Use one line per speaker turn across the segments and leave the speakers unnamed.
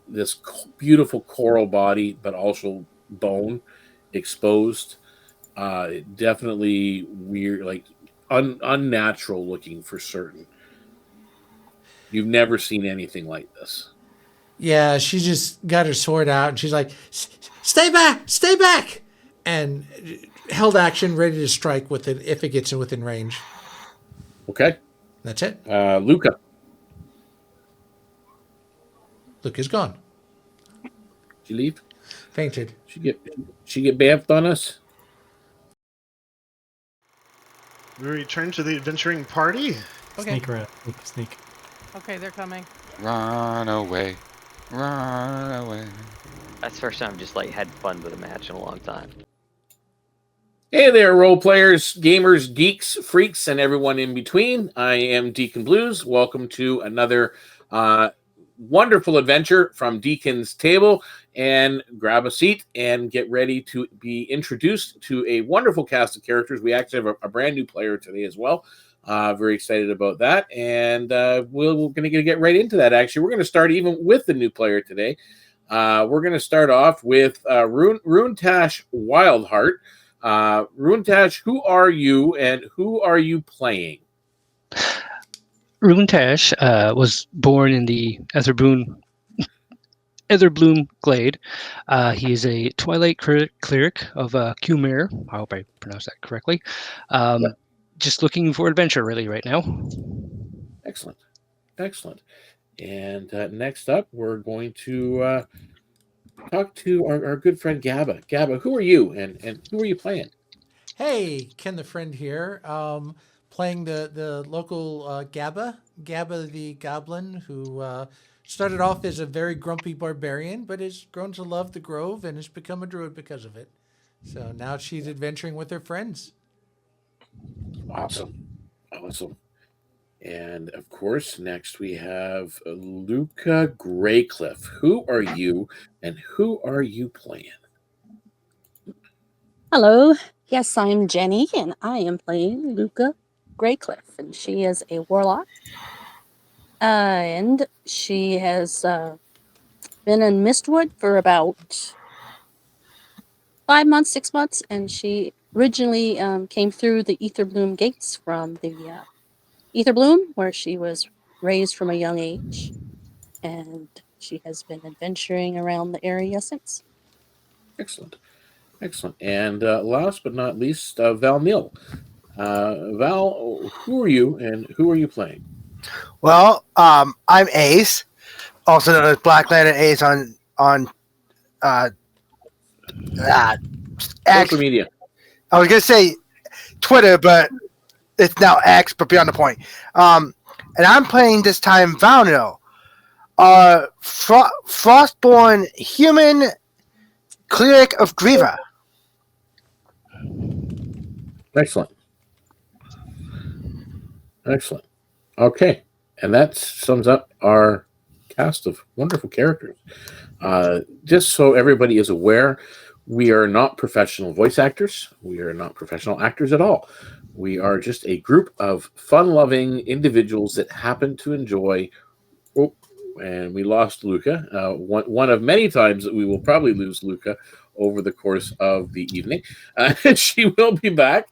This beautiful coral body, but also bone exposed. Definitely weird, like unnatural looking for certain. You've never seen anything like this.
Yeah, she just got her sword out and she's like, "Stay back, stay back," and held action, ready to strike with it if it gets within range.
Okay.
That's it.
Luka.
Luka's gone.
She leave?
Fainted.
She get bamfed on us?
We return to the adventuring party.
Okay.
Sneak around. Sneak.
Okay, they're coming.
Run away. Run away.
That's the first time I've just had fun with a match in a long time.
Hey there, role players, gamers, geeks, freaks, and everyone in between. I am DknBluez. Welcome to another wonderful adventure from DkonsTable. And grab a seat and get ready to be introduced to a wonderful cast of characters. We actually have a brand new player today as well. Very excited about that. And we're going to get right into that, actually. We're going to start even with the new player today. We're going to start off with Runetash Wildheart. Runetash, who are you and who are you playing?
Runetash was born in the Etherbloom Glade. He is a Twilight cleric of Qumir. I hope I pronounced that correctly. Just looking for adventure, really, right now.
Excellent. And next up, we're going to talk to our good friend Gabba. Gabba, who are you and who are you playing?
Hey, Ken the friend here. Playing the local Gabba the Goblin, who started off as a very grumpy barbarian, but has grown to love the Grove and has become a druid because of it. So now she's adventuring with her friends.
Awesome. And of course, next we have Luka Greycliff. Who are you and who are you playing?
Hello. Yes, I'm Jenny, and I am playing Luka Greycliff, and she is a warlock. And she has been in Mistwood for about 5 months, 6 months, and she originally came through the Etherbloom gates from the Etherbloom, where she was raised from a young age, and she has been adventuring around the area since.
Excellent. And last but not least, Valnil. Val, who are you and who are you playing?
Well, I'm Ace, also known as Black Lantern Ace on X.
Social media.
I was gonna say Twitter, but it's now X. But beyond the point. And I'm playing this time Valnil, Frostborn human cleric of Griva.
Excellent. Okay, and that sums up our cast of wonderful characters. Just so everybody is aware, we are not professional voice actors. We are not professional actors at all. We are just a group of fun-loving individuals that happen to enjoy. Oh, and we lost Luka. One of many times that we will probably lose Luka over the course of the evening. She will be back.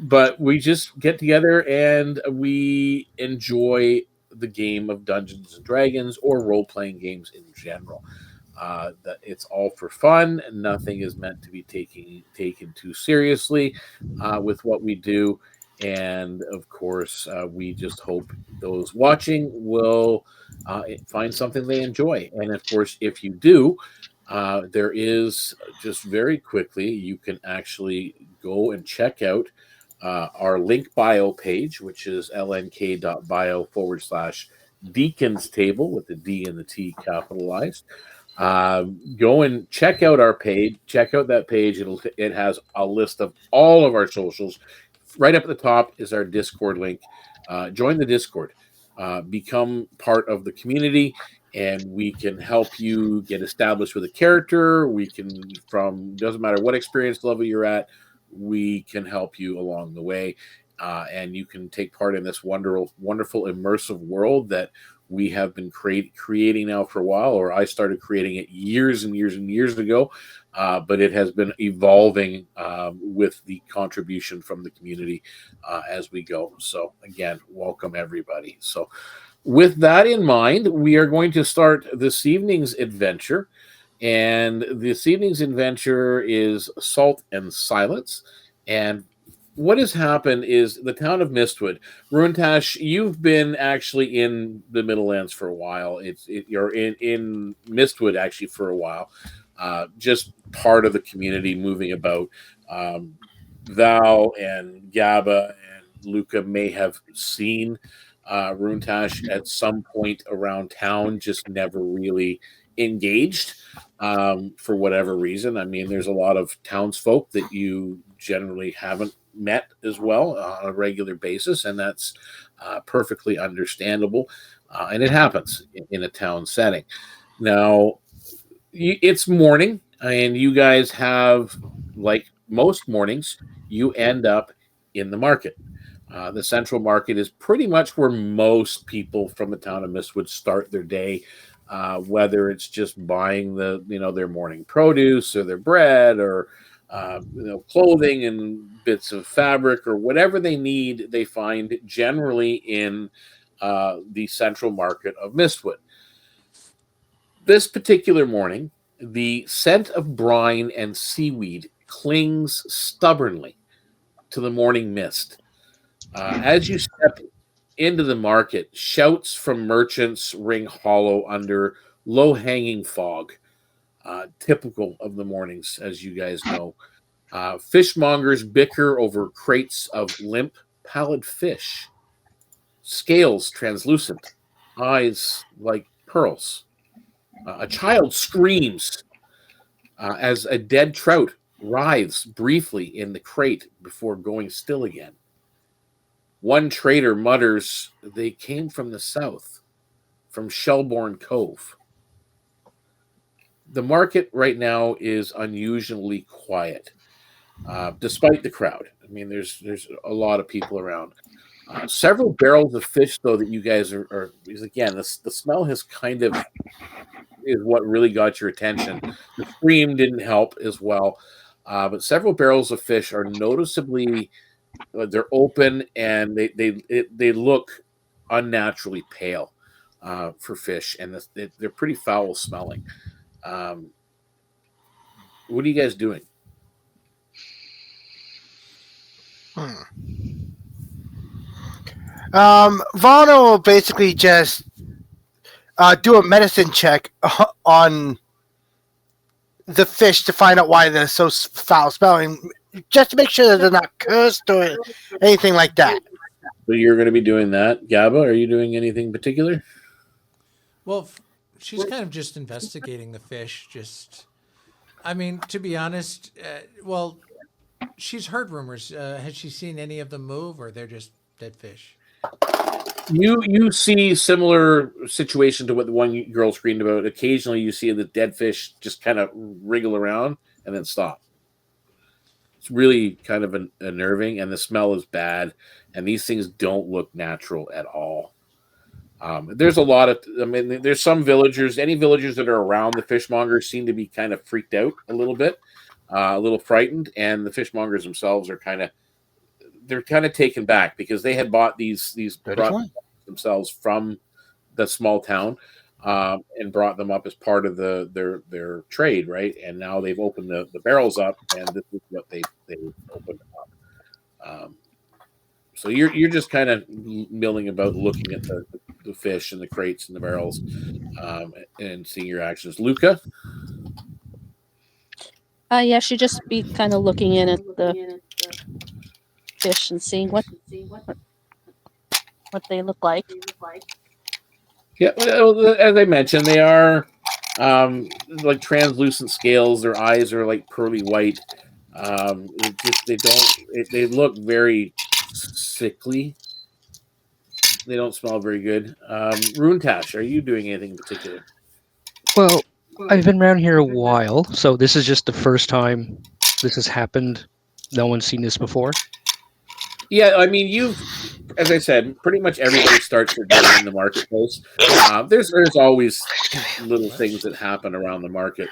But we just get together and we enjoy the game of Dungeons and Dragons or role-playing games in general. That it's all for fun. Nothing is meant to be taken too seriously with what we do. And of course, we just hope those watching will find something they enjoy. And of course, if you do, there is just very quickly, you can actually go and check out our link bio page, which is lnk.bio/DeaconsTable with the D and the T capitalized. Go and check out our page. Check out that page. It has a list of all of our socials. Right up at the top is our Discord link. Join the Discord. Become part of the community, and we can help you get established with a character. We can, doesn't matter what experience level you're at, we can help you along the way. And you can take part in this wonderful immersive world that we have been creating now for a while, or I started creating it years and years and years ago, but it has been evolving with the contribution from the community as we go. So again, welcome everybody. So with that in mind, we are going to start this evening's adventure. And this evening's adventure is Salt and Silence. And what has happened is the town of Mistwood. Runetash, you've been actually in the Middlelands for a while. You're in Mistwood actually for a while. Just part of the community moving about. Val and Gabba and Luka may have seen Runetash at some point around town, just never really engaged for whatever reason. I mean, there's a lot of townsfolk that you generally haven't met as well on a regular basis, and that's perfectly understandable, and it happens in a town setting. Now, it's morning, and you guys have, like most mornings, you end up in the market. The central market is pretty much where most people from the town of Mistwood start their day, whether it's just buying their morning produce or their bread or clothing and bits of fabric or whatever they need. They find generally in the central market of Mistwood. This particular morning, the scent of brine and seaweed clings stubbornly to the morning mist. As you step into the market, shouts from merchants ring hollow under low-hanging fog, typical of the mornings, as you guys know. Fishmongers bicker over crates of limp, pallid fish, scales translucent, eyes like pearls. A child screams as a dead trout writhes briefly in the crate before going still again. One trader mutters, "They came from the south, from Shellborn Cove." The market right now is unusually quiet, despite the crowd. I mean, there's a lot of people around. Several barrels of fish, though, that you guys are because again, the smell has kind of is what really got your attention. The scream didn't help as well, but several barrels of fish are noticeably they're open and they look unnaturally pale for fish, and they're pretty foul smelling. What are you guys doing?
Valnil will basically just do a medicine check on the fish to find out why they're so foul smelling, just to make sure that they're not cursed or anything like that.
So you're going to be doing that. Gabba, are you doing anything particular?
Well, she's kind of just investigating the fish. I mean, to be honest, she's heard rumors. Has she seen any of them move, or they're just dead fish?
You see similar situation to what the one girl screamed about. Occasionally, you see the dead fish just kind of wriggle around and then stop. It's really kind of unnerving, and the smell is bad, and these things don't look natural at all. There's a lot of, there's some villagers, any villagers that are around the fishmongers seem to be kind of freaked out a little bit, a little frightened, and the fishmongers themselves are they're kind of taken back because they had bought these products themselves from the small town and brought them up as part of their trade, right? And now they've opened the barrels up, and this is what they opened up. So you're just kind of milling about, looking at the fish and the crates and the barrels, and seeing your actions. Luka?
Yeah, she'd just be kind of looking in at the fish and seeing what they look like.
Yeah, well, as I mentioned, they are like translucent scales. Their eyes are like pearly white. They look very sickly. They don't smell very good. Runetash, are you doing anything in particular?
Well, I've been around here a while, so this is just the first time this has happened. No one's seen this before.
Yeah, I mean, as I said, pretty much everybody starts their day in the marketplace. There's always little things that happen around the market,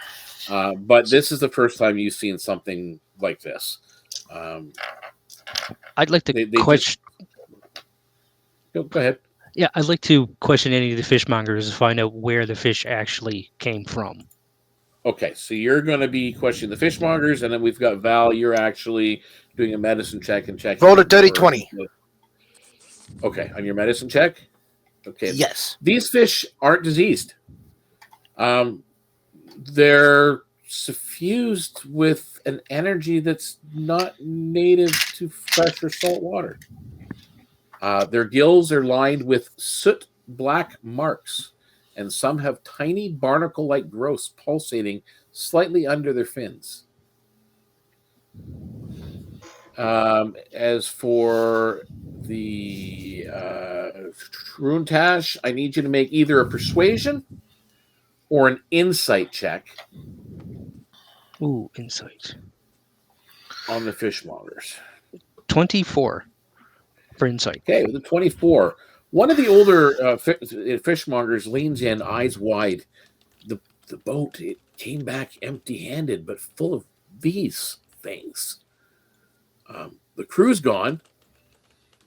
but this is the first time you've seen something like this.
I'd like to
They
question.
Go ahead.
Yeah, I'd like to question any of the fishmongers to find out where the fish actually came from.
Okay, so you're going to be questioning the fishmongers, and then we've got Val. You're actually doing a medicine check and checking.
Roll a dirty 20.
Okay, on your medicine check. Okay.
Yes.
These fish aren't diseased. They're suffused with an energy that's not native to fresh or salt water. Their gills are lined with soot black marks, and some have tiny barnacle-like growths pulsating slightly under their fins. As for the Runetash, I need you to make either a persuasion or an insight check
Ooh, insight.
on the fishmongers.
24 for insight.
Okay, with a 24. One of the older fishmongers leans in, eyes wide. The boat, it came back empty-handed, but full of these things. The crew's gone.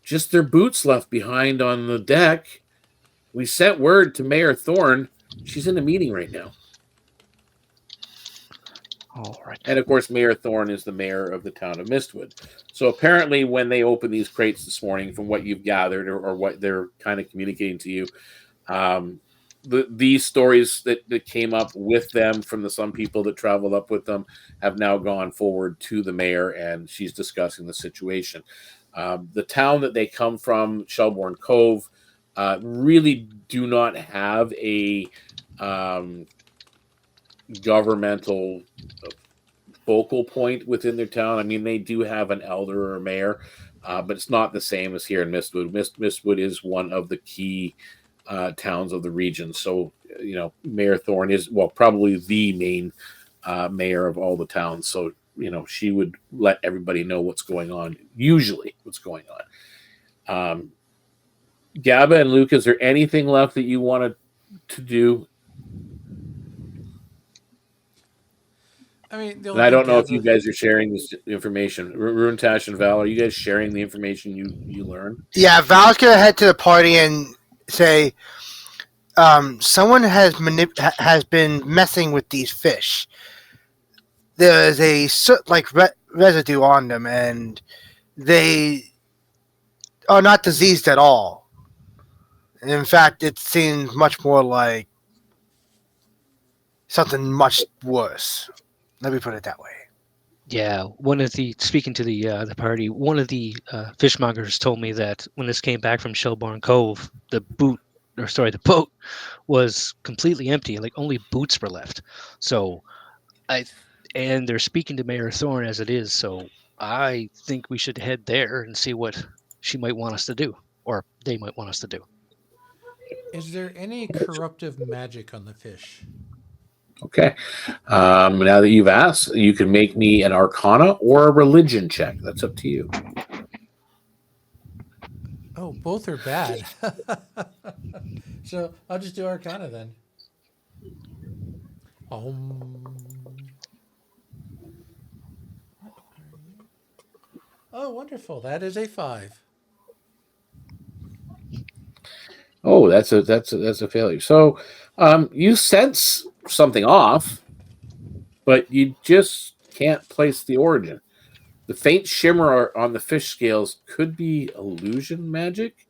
Just their boots left behind on the deck. We sent word to Mayor Thorne. She's in a meeting right now.
All right.
And, of course, Mayor Thorne is the mayor of the town of Mistwood. So apparently when they opened these crates this morning, from what you've gathered or what they're kind of communicating to you, these stories that came up with them from some people that traveled up with them have now gone forward to the mayor, and she's discussing the situation. The town that they come from, Shellborn Cove, really do not have a governmental focal point within their town. I mean, they do have an elder or a mayor, but it's not the same as here in Mistwood. Mistwood is one of the key towns of the region. So, Mayor Thorne is, probably the main mayor of all the towns. So, she would let everybody know what's going on, usually what's going on. Gabba and Luka, is there anything left that you wanted to do?
I mean,
And I don't know if you guys are sharing this information. Runetash and Val, are you guys sharing the information you learned?
Yeah, Val's gonna head to the party and say, someone has been messing with these fish. There's a soot-like residue on them, and they are not diseased at all. In fact, it seems much more like something much worse. Let me put it that way.
Yeah, speaking to the party, one of the fishmongers told me that when this came back from Shellborn Cove, the boat was completely empty. Like only boots were left. So, and they're speaking to Mayor Thorne as it is. So I think we should head there and see what she might want us to do, or they might want us to do.
Is there any corruptive magic on the fish?
Okay. Now that you've asked, you can make me an Arcana or a Religion check. That's up to you.
Oh, both are bad. So I'll just do Arcana then. Oh, wonderful. That is a 5.
Oh, that's a failure. So, you sense something off, but you just can't place the origin. The faint shimmer on the fish scales could be illusion magic,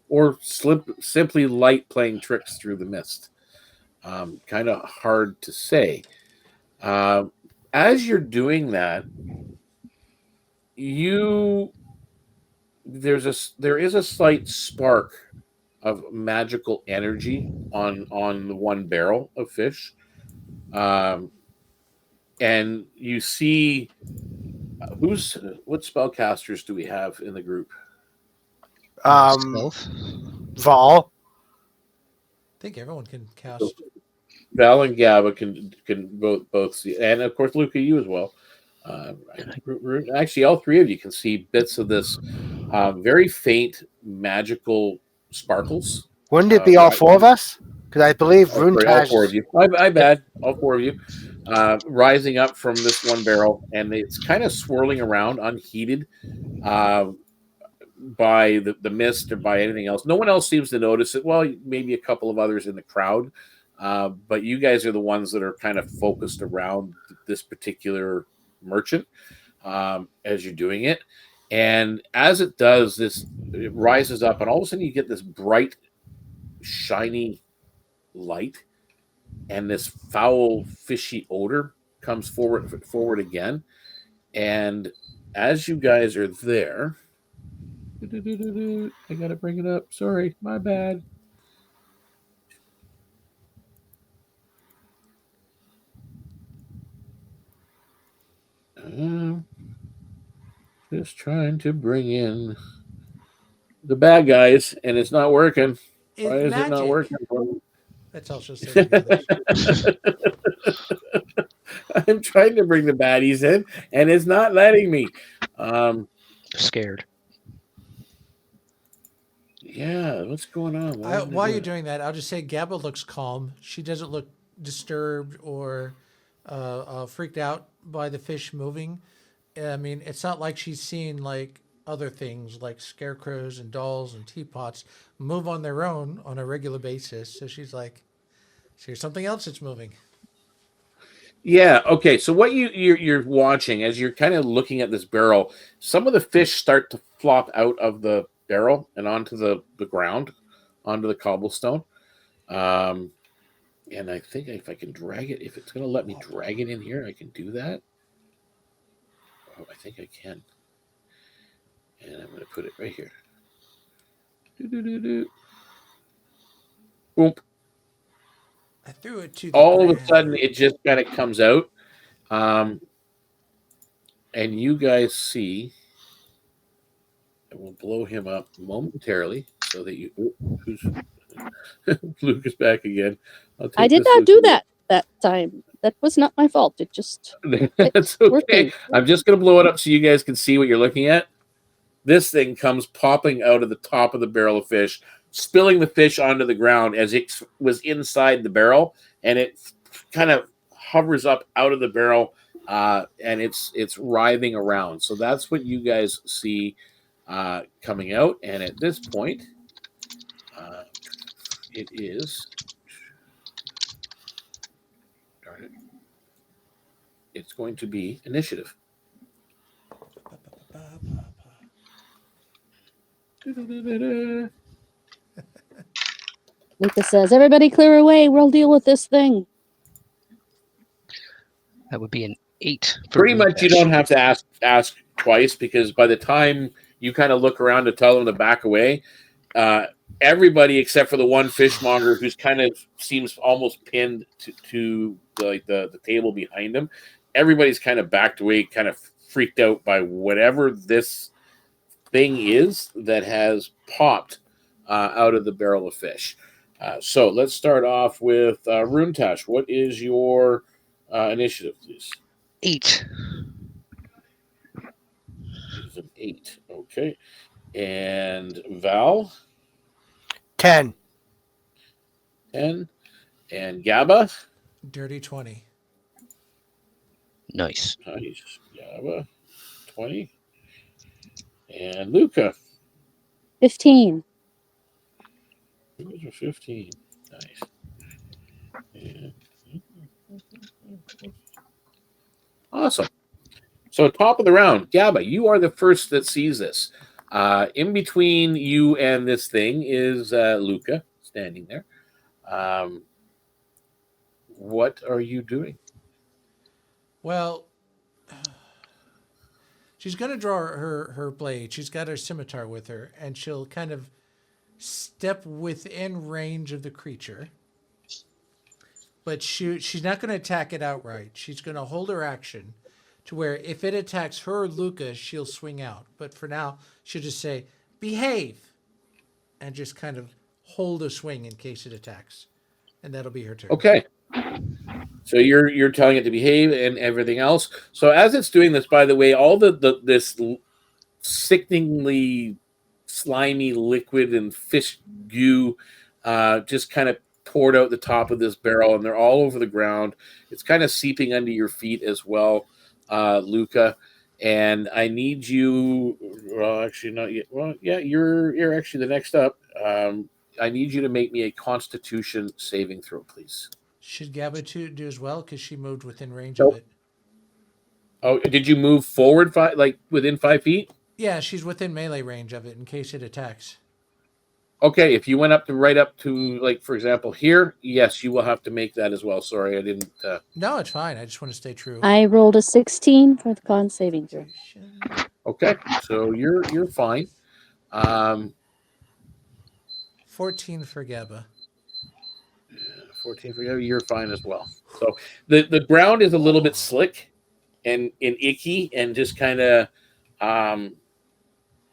or simply light playing tricks through the mist. Kind of hard to say. As you're doing that, there is a slight spark of magical energy on the one barrel of fish, and you see what spellcasters do we have in the group?
Stealth?
Val.
I think everyone can cast.
Val and Gabba can both see, and of course Luka, you as well. Actually, all three of you can see bits of this very faint magical sparkles.
Wouldn't it be all four of us? Because I believe
Sorry, all four of
Runetash.
you. I bad. All four of you. Rising up from this one barrel, and it's kind of swirling around unheated by the mist or by anything else. No one else seems to notice it. Well, maybe a couple of others in the crowd. But you guys are the ones that are kind of focused around this particular merchant as you're doing it. And as it does, it rises up, and all of a sudden you get this bright, shiny light, and this foul, fishy odor comes forward again. And as you guys are there, I gotta bring it up. Sorry, my bad. Just trying to bring in the bad guys, and it's not working. Why is it not working?
That's all she'll say. Together.
I'm trying to bring the baddies in, and it's not letting me.
Scared.
Yeah, what's going on?
While you're doing that, I'll just say Gabba looks calm. She doesn't look disturbed or freaked out by the fish moving. I mean, it's not like she's seen like other things like scarecrows and dolls and teapots move on their own on a regular basis. So she's like, here's something else that's moving.
Yeah. Okay. So what you're watching as you're kind of looking at this barrel, some of the fish start to flop out of the barrel and onto the ground, onto the cobblestone. And I think if I can drag it, if it's going to let me drag it in here, I can do that. Oh, I think I can. And I'm going to put it right here. Boom.
I threw it to
all of a sudden it just kind of comes out. And you guys see, I will blow him up momentarily so that you, who's Luka's back again.
I did not do that time. That was not my fault. It just
That's okay. Working. I'm just going to blow it up so you guys can see what you're looking at. This thing comes popping out of the top of the barrel of fish, spilling the fish onto the ground as it was inside the barrel, and it kind of hovers up out of the barrel, and it's writhing around. So that's what you guys see coming out. And at this point, it is. Darn it! It's going to be initiative.
Luka says, "Everybody clear away. We'll deal with this thing."
That would be an 8.
Pretty much, you don't have to ask twice, because by the time you kind of look around to tell them to back away, everybody except for the one fishmonger who's kind of seems almost pinned to the table behind him, everybody's kind of backed away, kind of freaked out by whatever this thing is that has popped out of the barrel of fish. So let's start off with Runetash. What is your initiative, please?
8.
It's an 8. Okay. And Val?
10.
10. And Gabba?
Dirty 20.
Nice.
Nice. Gabba, 20. And Luka?
15.
Those are 15. Nice. And... Awesome. So top of the round, Gabba, you are the first that sees this. In between you and this thing is Luka standing there. What are you doing?
Well, she's going to draw her blade. She's got her scimitar with her, and she'll kind of step within range of the creature. But she's not going to attack it outright. She's going to hold her action to where if it attacks her or Luka, she'll swing out. But for now, she'll just say, "Behave," and just kind of hold a swing in case it attacks. And that'll be her turn.
Okay. So you're telling it to behave and everything else. So as it's doing this, by the way, all this sickeningly slimy liquid and fish goo just kind of poured out the top of this barrel, and they're all over the ground. It's kind of seeping under your feet as well, Luka. And I need you. Well, actually, not yet. Well, yeah, you're actually the next up. I need you to make me a Constitution saving throw, please.
Should Gabba do as well because she moved within range
Nope.
of it?
Oh, did you move forward within 5 feet?
Yeah, she's within melee range of it in case it attacks.
Okay, if you went right up to, like, for example, here, yes, you will have to make that as well. Sorry, I didn't.
No, it's fine. I just want to stay true.
I rolled a 16 for the con saving throw.
Okay, so you're fine.
14 for Gabba.
14 for you. You're fine as well. So the ground is a little bit slick and icky and just kind of,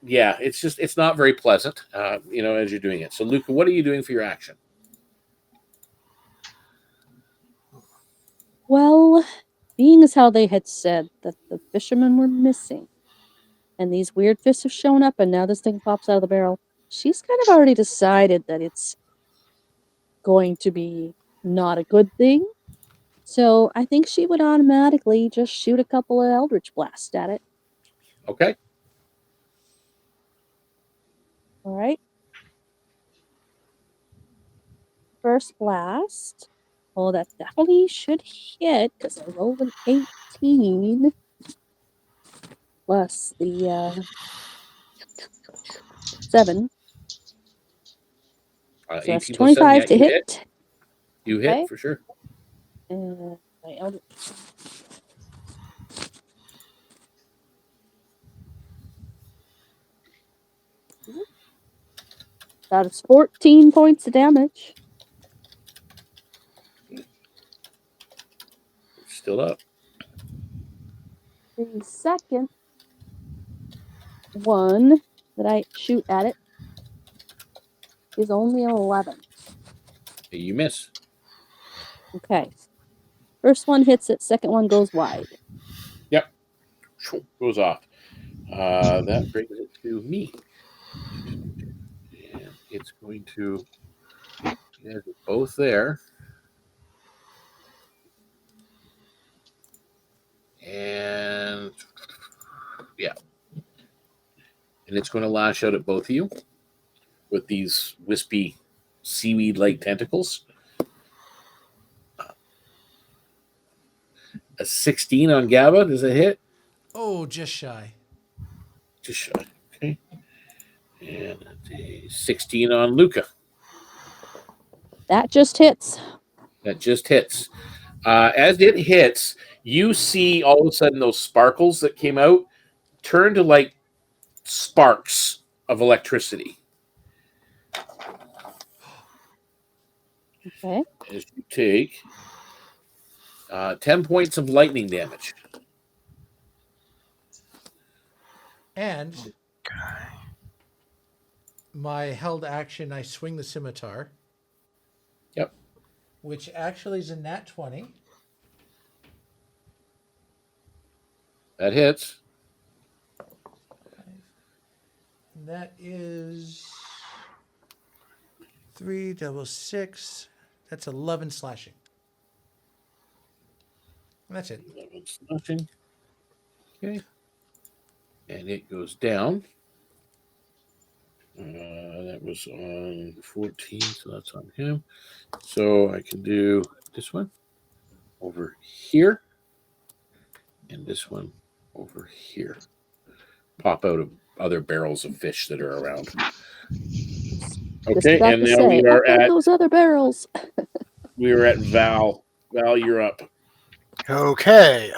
yeah, it's not very pleasant, as you're doing it. So Luka, what are you doing for your action?
Well, being as how they had said that the fishermen were missing, and these weird fish have shown up, and now this thing pops out of the barrel, she's kind of already decided that it's going to be not a good thing. So I think she would automatically just shoot a couple of Eldritch Blasts at it.
Okay.
All right. First blast. Oh, that definitely should hit because I rolled an 18 plus the 7. So that's
18 plus
25
7,
to
you
hit.
You hit
Okay.
for sure.
And my Eldritch. That is 14 points of damage.
Still up.
The second one that I shoot at it is only an 11.
You miss.
Okay. First one hits it, second one goes wide.
Yep. Goes off. That brings it to me. And it's going to. You guys are both there. And yeah. And it's going to lash out at both of you with these wispy seaweed-like tentacles. A 16 on Gabba. Does it hit?
Oh, just shy.
Just shy. Okay. And a 16 on Luka.
That just hits.
That just hits. As it hits, you see all of a sudden those sparkles that came out turn to like sparks of electricity.
Okay.
As you take 10 points of lightning damage.
And my held action, I swing the scimitar.
Yep.
Which actually is a nat 20.
That hits.
And that is 3 double 6. That's 11 slashing. And that's it.
Nothing. Okay. And it goes down. That was on 14, so that's on him. So I can do this one over here and this one over here. Pop out of other barrels of fish that are around. Okay, and now we are at
those other barrels.
we are at Val. Val, you're up.
Okay.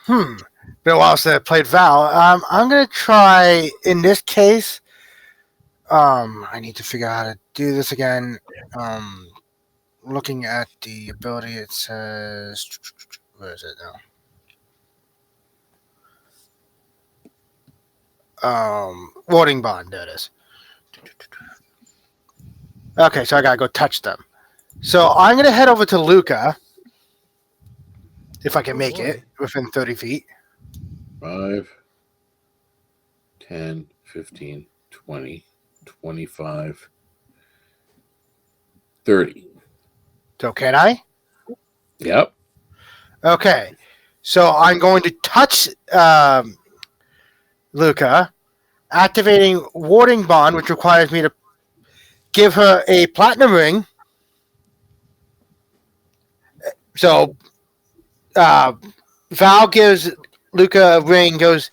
Been a while since I played Val. I'm gonna try in this case. I need to figure out how to do this again. Looking at the ability, it says, where is it now? Warding bond. There it is. Okay, so I gotta go touch them. So I'm gonna head over to Luka, if I can make it within 30 feet.
5, 10, 15, 20, 25, 30.
So can I?
Yep.
Okay. So I'm going to touch Luka, activating Warding Bond, which requires me to give her a platinum ring. So Val gives Luka a ring, goes,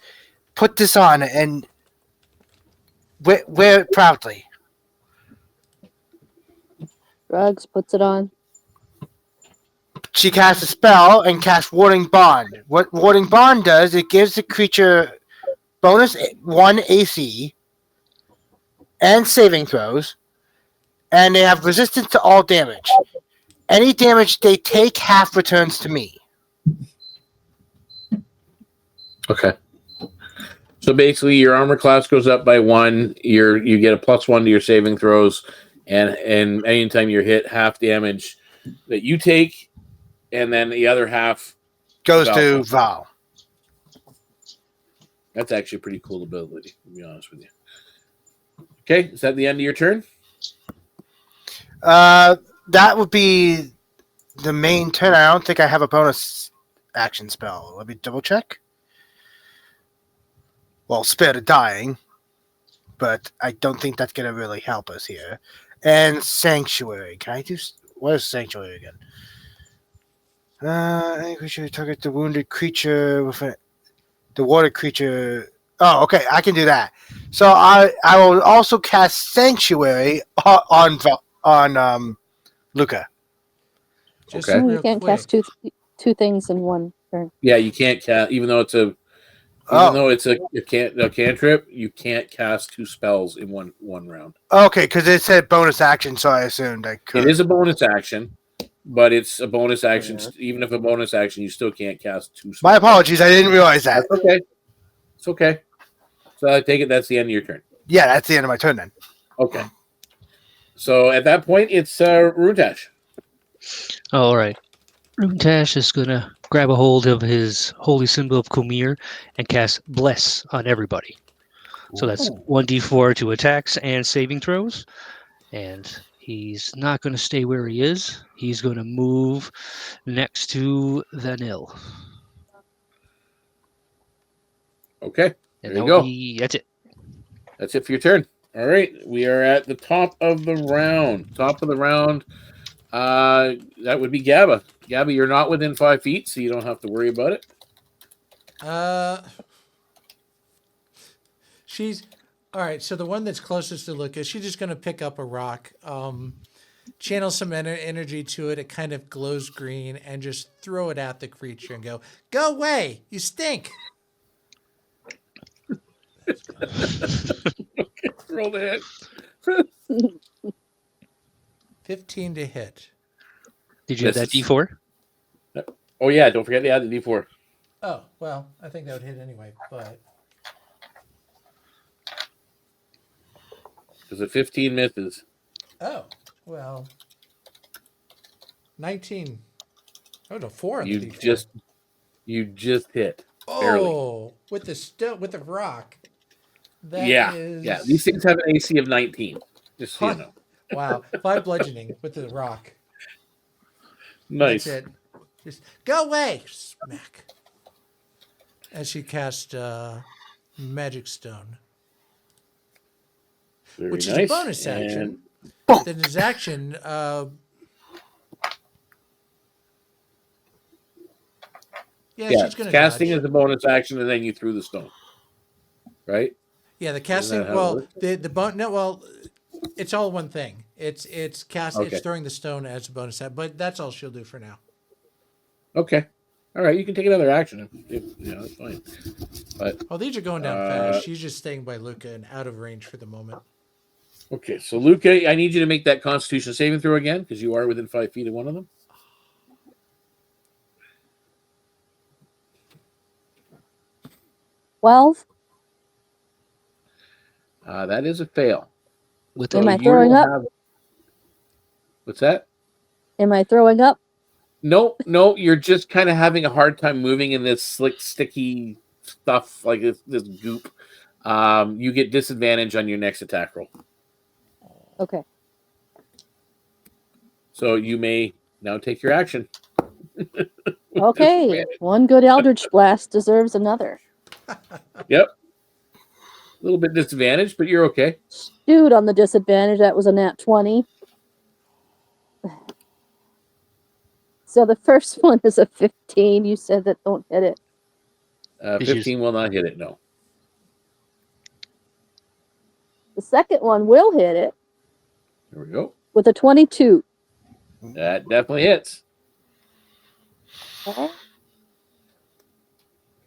put this on, and wear it proudly.
Drugs puts it on.
She casts a spell and casts Warding Bond. What Warding Bond does, it gives the creature bonus 1 AC and saving throws, and they have resistance to all damage. Any damage they take half returns to me.
Okay. So basically, your armor class goes up by 1. You get a +1 to your saving throws, and anytime you're hit, half damage that you take, and then the other half
Goes
Val.
to Val.
That's actually a pretty cool ability, to be honest with you. Okay, is that the end of your turn?
That would be the main turn. I don't think I have a bonus action spell. Let me double check. Well, spare the dying, but I don't think that's going to really help us here. And Sanctuary. Can I do... What is Sanctuary again? Any creature target the wounded creature with the water creature. Oh, okay, I can do that. So I will also cast Sanctuary on Luka.
Just
Okay.
Oh,
real
you can't
quick.
cast two things in one turn.
Yeah, you can't cast, even though it's a cantrip, you can't cast 2 spells in one round.
Okay, because it said bonus action, so I assumed I could.
It is a bonus action, but it's a bonus action. Even if a bonus action, you still can't cast 2 spells.
My apologies, I didn't realize that.
That's okay. It's okay. So I take it that's the end of your turn.
Yeah, that's the end of my turn then.
Okay. So at that point, it's Runetash.
All right. Runetash is going to grab a hold of his holy symbol of Kumir and cast Bless on everybody. So that's 1d4 to attacks and saving throws. And he's not going to stay where he is. He's going to move next to Valnil.
Okay.
And
There you go.
That's it.
That's it for your turn. All right. We are at the top of the round. That would be Gabba. Gabba, you're not within 5 feet, so you don't have to worry about it.
She's all right. So the one that's closest to Luka, she's just going to pick up a rock, channel some energy to it. It kind of glows green, and just throw it at the creature and go away! You stink.
Roll the hit.
15 to hit.
Did you have that
Yes.
d4?
Oh, yeah. Don't forget to add the D4.
Oh well, I think that would hit anyway. But
Because a 15 misses.
oh well, 19. Oh no, 4 on the
You
D4.
just hit. Barely.
Oh, with the rock. That
Yeah.
is-
Yeah. These things have an AC of 19. Just so you know.
Wow, 5 bludgeoning with the rock.
Nice.
That's it. Just go away. Smack. As she cast Magic Stone,
Very
which
nice.
is a bonus action.
And
Then his action. Yeah,
yeah,
she's going to
casting
dodge.
is a bonus action, and then you threw the stone. Right?
Yeah, the casting.
how it
Well,
works?
the bon. No, well, it's all one thing. It's cast.
Okay.
It's throwing the stone as a bonus action, but that's all she'll do for now.
Okay. All right. You can take another action. That's fine. But
Oh, these are going down fast. She's just staying by Luka and out of range for the moment.
okay. So Luka, I need you to make that Constitution saving throw again because you are within 5 feet of one of them.
12.
That is a fail.
With
Am
the,
I
you
throwing
will
up?
have- What's that?
Am I throwing up?
No, you're just kind of having a hard time moving in this slick, sticky stuff, like this goop. You get disadvantage on your next attack roll.
Okay.
So you may now take your action.
Okay. One good Eldritch Blast deserves another.
Yep. A little bit disadvantaged, but you're okay.
Shoot, on the disadvantage, that was a nat 20. So the first one is a 15. You said that don't hit it.
15 will not hit it, no.
The second one will hit it
There we go.
with a 22.
That definitely hits.
Okay.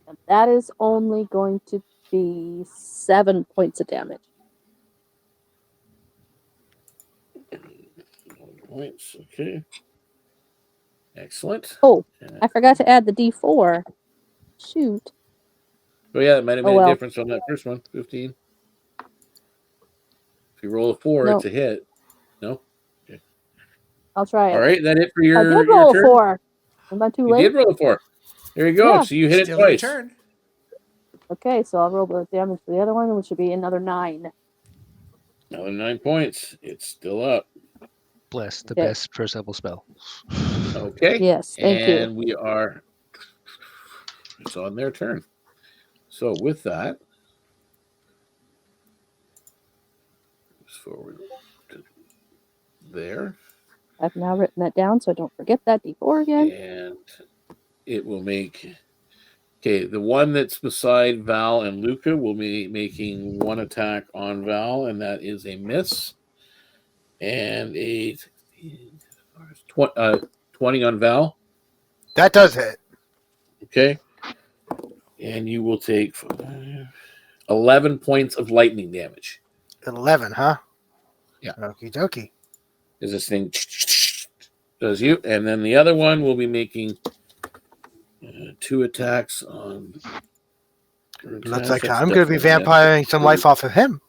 And that is only going to be 7 points of damage.
Points, okay. Excellent.
Oh, I forgot to add the D4. Shoot.
Oh yeah, that might have made
well.
a difference on that first one. 15. If you roll a 4,
No.
it's a hit. No? Okay.
I'll try it.
All right, that it for
I
your
did roll a
turn?
4. Am I too
You
late?
did roll a 4. There you go.
Yeah.
So you hit
Still
it
your
twice.
turn.
Okay, so I'll roll the damage for the other one, which would be another 9.
Another 9 points. It's still up.
Bless, the
Okay.
best first level spell.
Okay.
Yes, thank you.
And we are. It's on their turn. So with that, just forward to there,
I've now written that down so I don't forget that D4 again.
and it will make. Okay, the one that's beside Val and Luka will be making one attack on Val, and that is a miss. And a 20 on Val.
That does hit.
Okay. And you will take 11 points of lightning damage.
11, huh?
Yeah.
Okie dokie.
Is this thing does you? And then the other one will be making 2 attacks on.
Looks like
That's
I'm going to be
definitely
vampiring some life off of him.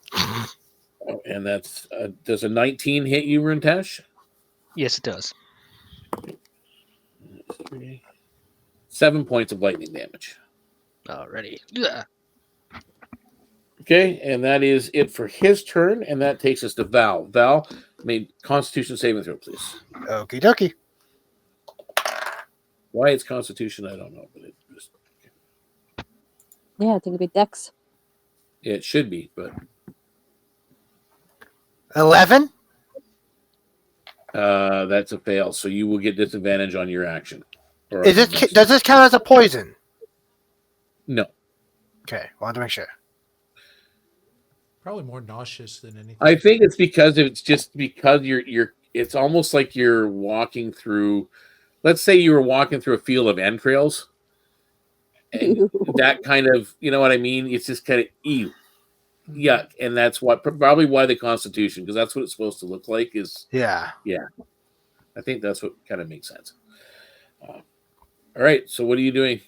Oh, and that's does a 19 hit you, Runetash?
Yes, it does.
7 points of lightning damage.
Alrighty. Yeah.
Okay, and that is it for his turn, and that takes us to Val. Val, made Constitution saving throw, please.
Okie dokie.
Why it's Constitution, I don't know, but it just
Yeah, I think it'd be Dex.
it should be, but
11?
that's a fail. So you will get disadvantage on your action. Or
Is it? Does this count as a poison?
No.
Okay, wanted to make sure.
Probably more nauseous than anything.
I think it's because you're. It's almost like you're walking through. Let's say you were walking through a field of entrails, and that kind of, you know what I mean. It's just kind of ew, yuck, and that's probably why the Constitution, because that's what it's supposed to look like.
Yeah.
I think that's what kind of makes sense. All right, so what are you doing?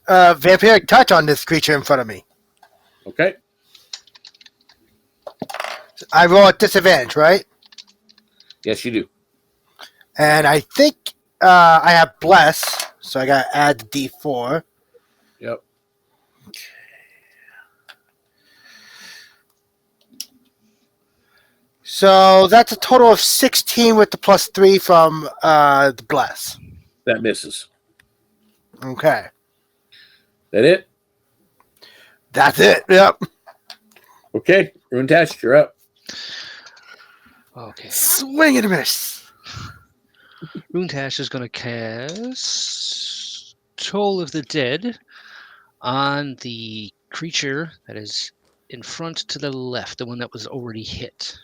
Vampiric touch on this creature in front of me.
Okay.
I roll at disadvantage, right?
Yes, you do.
And I think I have bless, so I got to add the D4.
Yep.
So that's a total of 16 with the +3 from the bless.
That misses.
Okay.
That it?
That's it. Yep.
Okay. Runetash, you're up.
Okay.
Swing and a miss.
Runetash is going to cast Toll of the Dead on the creature that is in front to the left, the one that was already hit.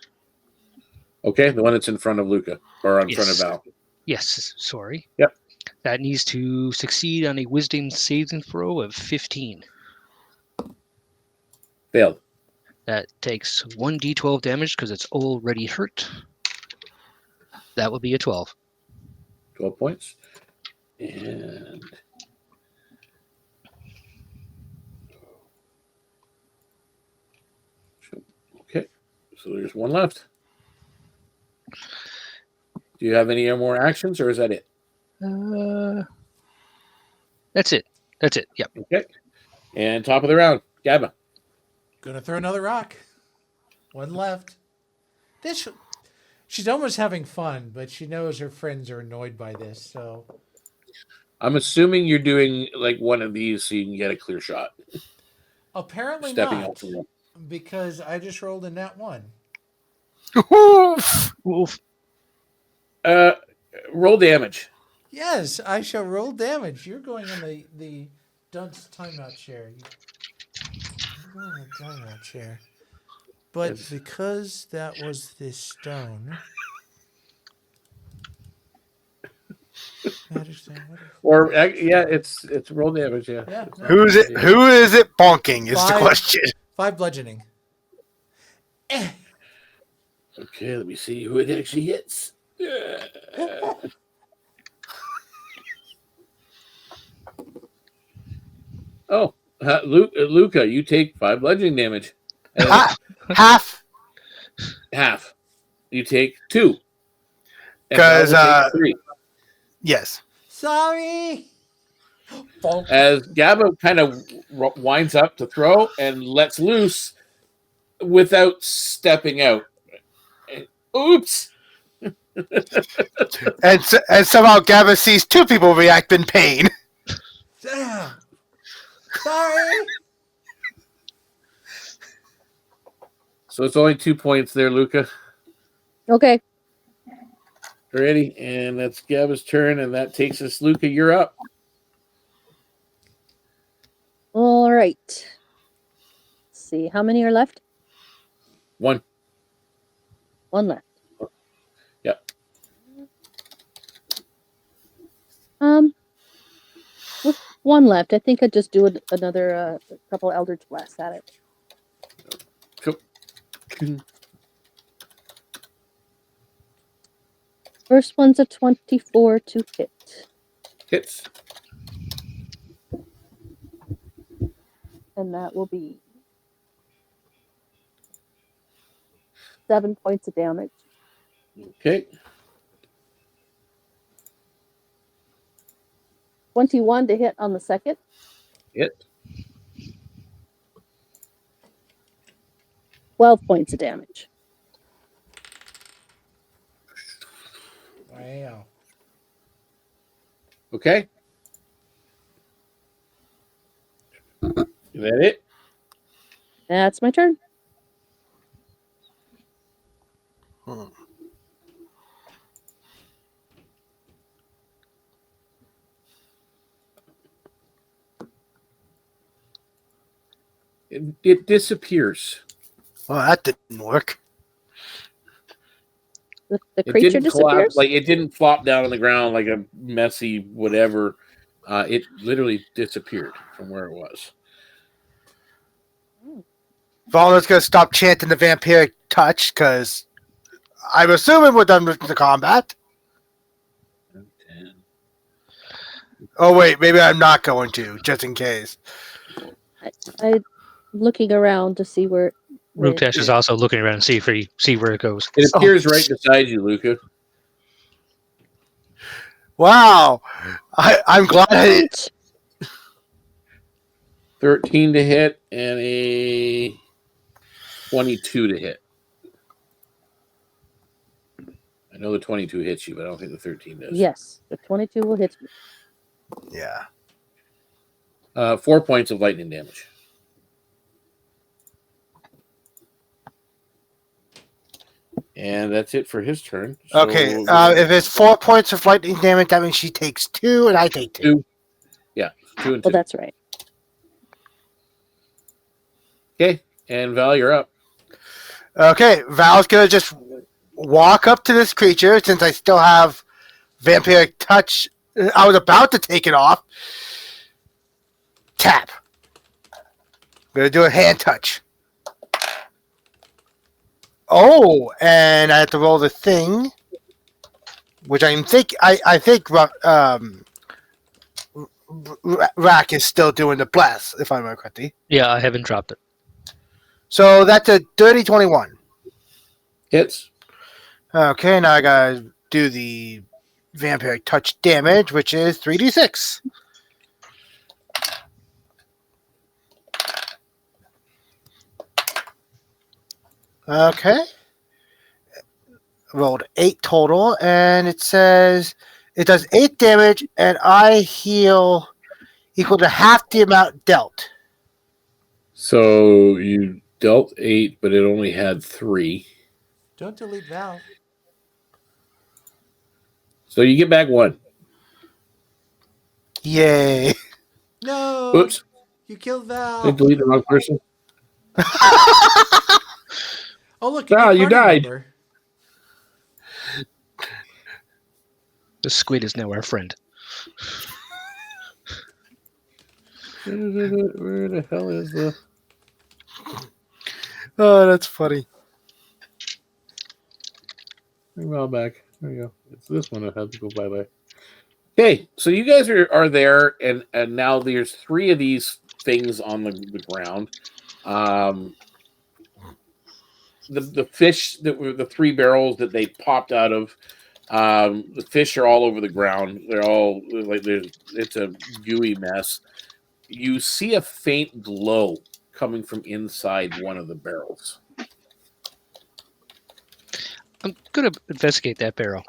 Okay, the one that's in front of Luka, or in front of
Yes.
Val.
Yes, sorry.
Yep.
That needs to succeed on a wisdom saving throw of 15.
Failed.
That takes 1d12 damage because it's already hurt. That would be a 12.
12 points. And okay, so there's one left. Do you have any more actions, or is that it?
That's it. That's it. Yep.
Okay. And top of the round, Gabba.
Gonna throw another rock. One left. She's almost having fun, but she knows her friends are annoyed by this, so
I'm assuming you're doing like one of these so you can get a clear shot.
apparently
Stepping
not.
out the wall.
Because I just rolled a nat 1.
Oof.
Roll damage.
Yes, I shall roll damage. You're going in the dunce timeout chair. You're going in the timeout chair. But
Yes.
because that was this stone.
Or yeah, it's roll damage. Yeah.
Yeah. no.
Who is it bonking? Is the
Five.
question.
5 bludgeoning.
Okay, let me see who it actually hits. Oh, Luka, you take 5 bludgeoning damage.
Half.
Half. You take 2. And
'Cause,
Val will take 3.
Yes.
Sorry. Bonk.
As Gabba kind of winds up to throw and lets loose without stepping out. Oops.
And somehow Gabba sees 2 people react in pain.
Damn. Sorry.
So it's only 2 points there, Luka.
Okay.
Ready? And that's Gabba's turn, and that takes us. Luka, you're up.
All right. Let's see. How many are left?
1.
1 left.
Yep.
With 1 left, I think I'd just do another couple Eldritch Blasts at it.
Cool.
First one's a 24 to hit.
Hits.
And that will be 7 points of damage.
Okay.
21 to hit on the second.
Hit.
12 points of damage.
Wow.
Okay. Is that it?
That's my turn.
It disappears.
Well, that didn't work.
The
It
creature
didn't
disappears.
collapse, like it didn't flop down on the ground like a messy whatever. It literally disappeared from where it was.
Valnil's going to stop chanting the vampiric touch because I'm assuming we're done with the combat. Oh, wait, maybe I'm not going to, just in case.
I'm looking around to see where.
Runetash is also looking around and see where it goes.
It appears right beside you, Luka.
Wow. I'm glad I...
13 to hit and a 22 to hit. I know the 22 hits you, but I don't think the 13 does.
Yes, the 22 will hit me.
Yeah.
4 points of lightning damage. And that's it for his turn. So
Okay, if it's 4 points of lightning damage, that means she takes 2 and I take 2.
2. Yeah, 2 and 2.
Well, that's right.
Okay, and Val, you're up.
Okay, Val's going to just walk up to this creature since I still have vampiric touch. I was about to take it off. Tap. I'm going to do a hand touch. Oh, and I have to roll the thing, which I think Rack is still doing the blast, if I remember correctly.
Yeah, I haven't dropped it.
So that's a dirty 21.
Hits.
Okay, now I gotta do the vampiric touch damage, which is 3d6. Okay. Rolled 8 total, and it says it does 8 damage, and I heal equal to half the amount dealt.
So you dealt 8, but it only had 3.
Don't delete Val.
So you get back 1.
Yay.
No.
Oops.
You killed
Did I
Val.
delete the wrong person?
Oh, look,
Val,
a new
you
party
died.
member.
The squid is now our friend.
Where the hell is the...
Oh, that's funny.
Bring Val back. There you go. It's this one that has to go bye-bye. Okay, so you guys are there, and now there's 3 of these things on the ground. The fish that were the 3 barrels that they popped out of. The fish are all over the ground. They're all like it's a gooey mess. You see a faint glow coming from inside one of the barrels.
I'm gonna investigate that barrel.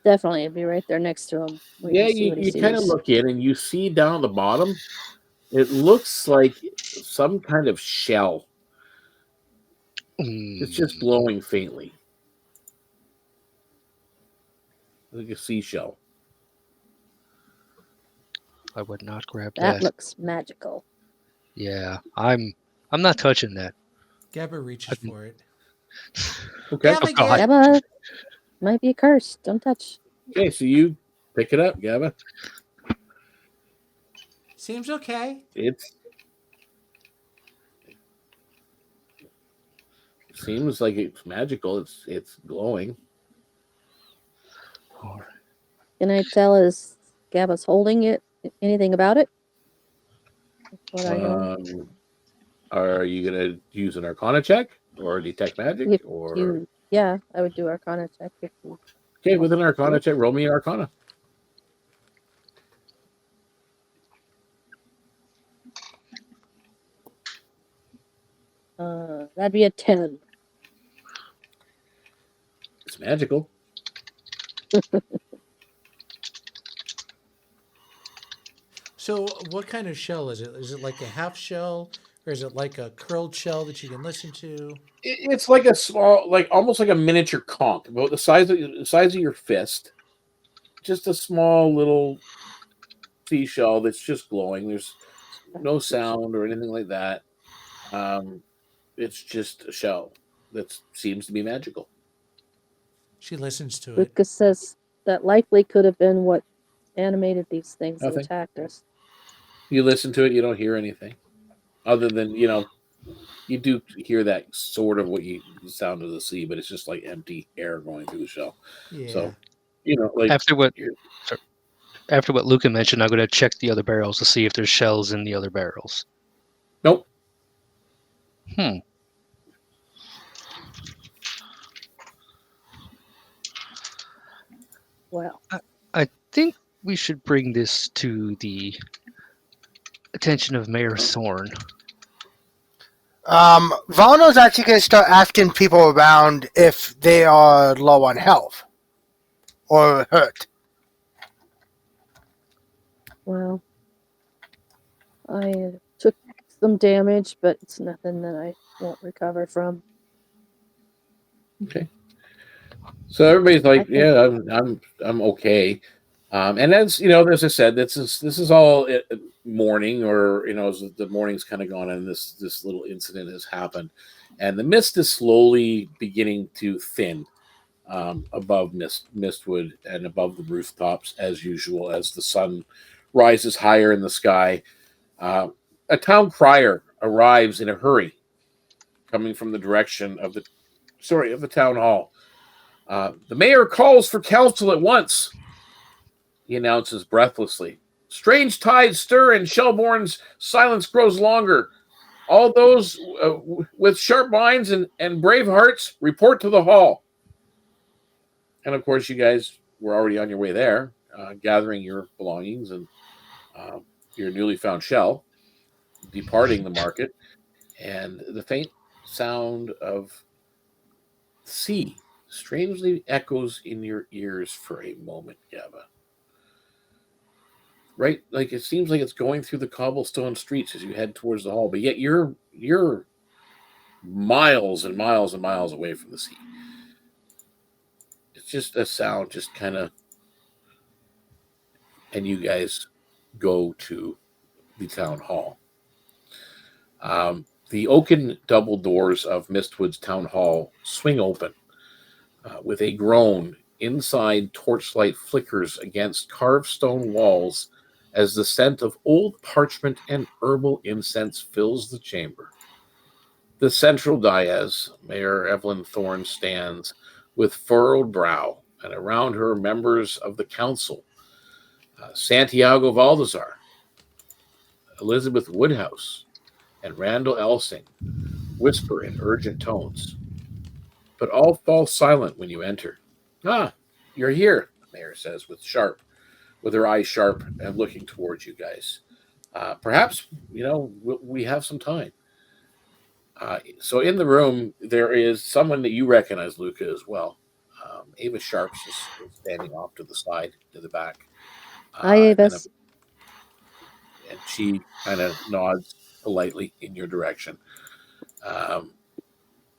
Definitely, it'd be right there next to him.
Yeah, you kind of look in and you see down at the bottom. It looks like some kind of shell. It's just glowing faintly, like a seashell.
I would not grab
That
that.
looks magical.
Yeah, I'm not touching that.
Gabba reaches for it.
Okay.
Gabba,
Oh, God.
get-
Gabba might be a curse. Don't touch.
Okay, so you pick it up, Gabba.
Seems okay.
It seems like it's magical. It's glowing.
Can I tell as Gabba's holding it anything about it? What I know.
Are you gonna use an Arcana check or detect magic
If
or?
you, yeah, I would do Arcana check if you.
Okay, with an Arcana check, roll me an Arcana.
That'd be a 10.
It's magical.
So, what kind of shell is it? Is it like a half shell, or is it like a curled shell that you can listen to?
It's like a small, like almost like a miniature conch, about the size of your fist. Just a small little seashell that's just glowing. There's no sound or anything like that. It's just a shell that seems to be magical.
She listens to it.
Lucas says that likely could have been what animated these things that
Nothing.
attacked us.
You listen to it, you don't hear anything, other than you do hear that sort of what you sound of the sea, but it's just like empty air going through the shell.
Yeah.
So, like
After what Luka mentioned, I'm gonna check the other barrels to see if there's shells in the other barrels.
Nope.
Well,
I think we should bring this to the attention of Mayor Thorn.
Valno's actually going to start asking people around if they are low on health or hurt.
well, I took some damage, but it's nothing that I won't recover from.
Okay. So everybody's like,
I think-
yeah, I'm okay. And as as I said, this is all morning, or as the morning's kind of gone and this little incident has happened, and the mist is slowly beginning to thin above Mistwood and above the rooftops as usual as the sun rises higher in the sky. A town crier arrives in a hurry, coming from the direction of the town hall. The mayor calls for council at once, he announces breathlessly. Strange tides stir and Shellborn's silence grows longer. All those with sharp minds and brave hearts report to the hall. And of course, you guys were already on your way there, gathering your belongings and your newly found shell, departing the market. And the faint sound of sea strangely echoes in your ears for a moment, Gabba. Right, like it seems like it's going through the cobblestone streets as you head towards the hall, but yet you're miles and miles and miles away from the sea. It's just a sound, just kind of, and you guys go to the town hall. The oaken double doors of Mistwood's town hall swing open with a groan. Inside, torchlight flickers against carved stone walls as the scent of old parchment and herbal incense fills the chamber. The central dais, Mayor Evelyn Thorne, stands with furrowed brow, and around her members of the council, Santiago Valdezar, Elizabeth Woodhouse, and Randall Elsing whisper in urgent tones. But all fall silent when you enter. Ah, you're here, the mayor says with her eyes sharp and looking towards you guys. Perhaps, we have some time. So in the room, there is someone that you recognize, Luka, as well. Ava Sharps is standing off to the side, to the back.
Hi, Avis.
And she kind of nods politely in your direction.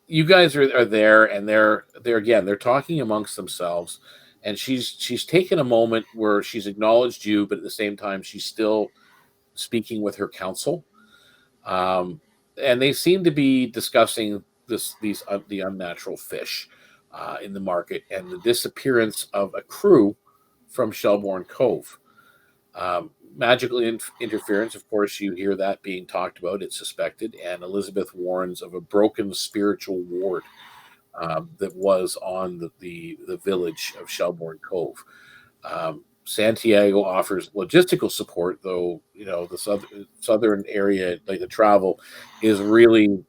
You guys are there, and they're talking amongst themselves, and she's taken a moment where she's acknowledged you, but at the same time she's still speaking with her council, and they seem to be discussing the unnatural fish in the market and the disappearance of a crew from Shellborn Cove. Magical interference, of course, you hear that being talked about, it's suspected, and Elizabeth warns of a broken spiritual ward that was on the village of Shellborn Cove. Santiago offers logistical support, though, the southern area, like the travel, is really,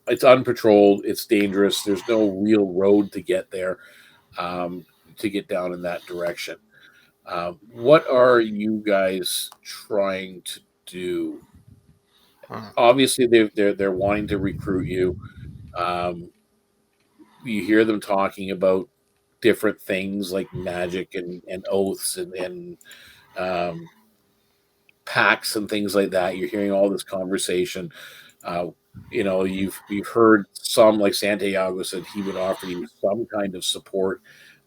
it's unpatrolled, it's dangerous, there's no real road to get there, to get down in that direction. What are you guys trying to do? Obviously, they're wanting to recruit you. You hear them talking about different things like magic and oaths and pacts and things like that. You're hearing all this conversation. You've heard some, like Santiago said, he would offer you some kind of support.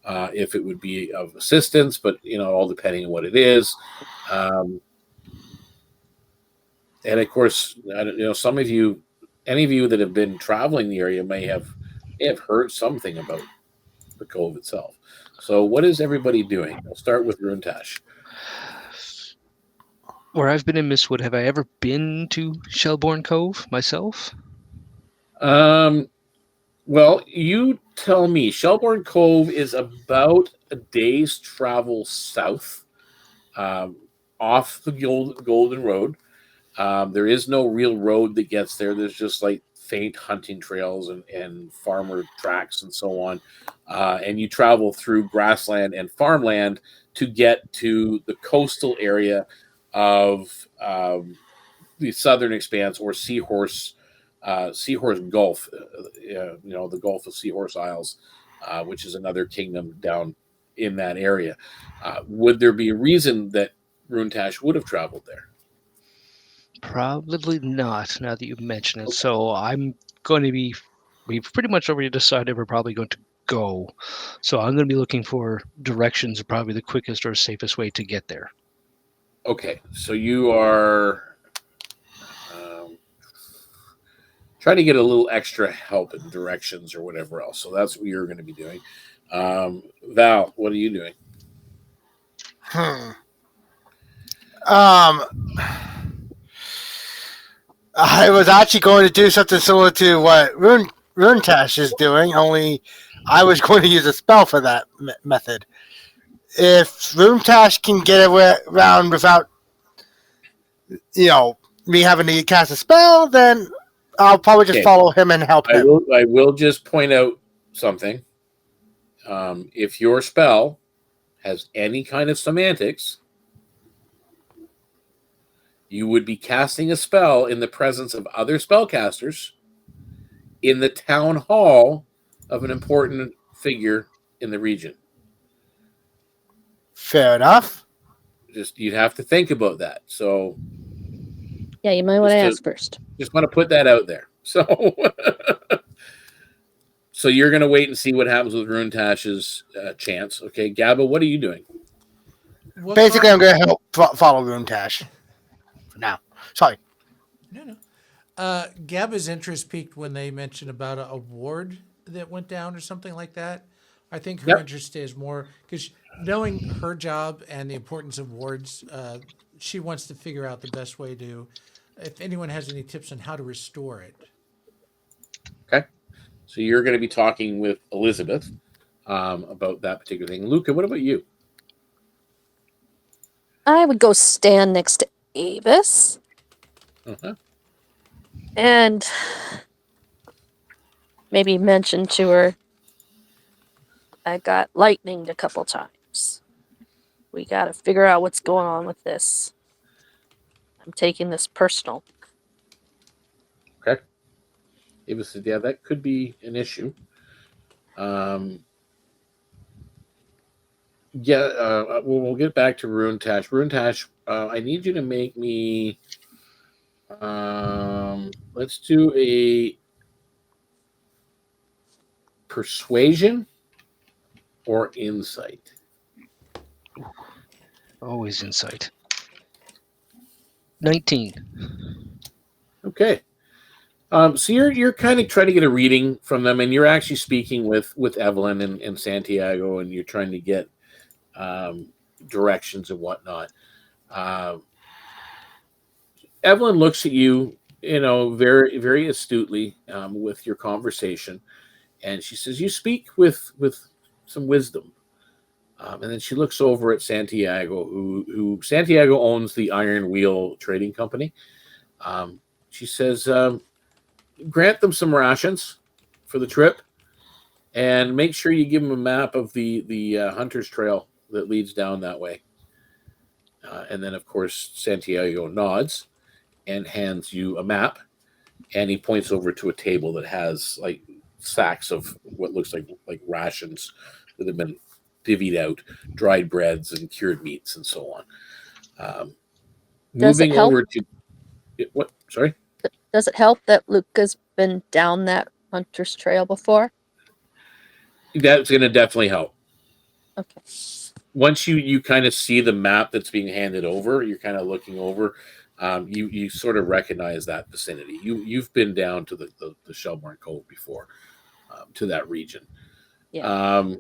If it would be of assistance, but all depending on what it is. And of course, some of you, any of you that have been traveling the area may have heard something about the cove itself. So what is everybody doing? I'll start with Runetash.
Where I've been in Mistwood, have I ever been to Shellborn Cove myself?
Well, you tell me. Shellborn Cove is about a day's travel south, off the Golden Road. There is no real road that gets there. There's just like faint hunting trails and farmer tracks and so on. And you travel through grassland and farmland to get to the coastal area of the southern expanse, or Seahorse Gulf, the Gulf of Seahorse Isles, which is another kingdom down in that area. Would there be a reason that Runetash would have traveled there?
Probably not, now that you mention it. So I'm going to be, we've pretty much already decided we're probably going to go. So I'm going to be looking for directions, probably the quickest or safest way to get there.
Okay, so you are trying to get a little extra help in directions or whatever else. So that's what you're going to be doing. Val, what are you doing?
I was actually going to do something similar to what Runetash is doing, only I was going to use a spell for that method. If Runetash can get around without, me having to cast a spell, then I'll probably just follow him and help him.
I will just point out something. If your spell has any kind of semantics, you would be casting a spell in the presence of other spellcasters in the town hall of an important figure in the region.
Fair enough.
Just you'd have to think about that. So
Yeah, you might want to
Just to-
ask first.
just want to put that out there. So so you're going to wait and see what happens with Runetash's chance. Okay, Gabba, what are you doing?
What
Basically,
part-
I'm going to help follow Runetash for now. Sorry.
No. Gabba's interest peaked when they mentioned about a ward that went down or something like that. I think her
Yep.
interest is more because knowing her job and the importance of wards, she wants to figure out the best way to, if anyone has any tips on how to restore it.
Okay, so you're going to be talking with Elizabeth about that particular thing. Luka, what about you?
I would go stand next to Avis
Uh-huh.
and maybe mention to her, I got lightninged a couple times. We got to figure out what's going on with this. I'm taking this personal.
Okay. Ava said, yeah, that could be an issue. We'll get back to Runetash. Runetash, I need you to make me. Let's do a persuasion or insight.
Always insight. 19.
Okay. So you're kind of trying to get a reading from them, and you're actually speaking with Evelyn and Santiago, and you're trying to get directions and whatnot. Evelyn looks at you, very, very astutely with your conversation, and she says, "You speak with some wisdom." And then she looks over at Santiago, who Santiago owns the Iron Wheel Trading Company. She says, "Grant them some rations for the trip, and make sure you give them a map of the Hunter's Trail that leads down that way." And then, of course, Santiago nods and hands you a map, and he points over to a table that has like sacks of what looks like rations that have been divvied out, dried breads and cured meats and so on.
Does it
Moving
help?
over to what? Sorry.
Does it help that Luka's been down that hunter's trail before?
That's going to definitely help.
Okay.
Once you kind of see the map that's being handed over, you're kind of looking over. You sort of recognize that vicinity. You've been down to the Shellborn Cove before, to that region.
Yeah.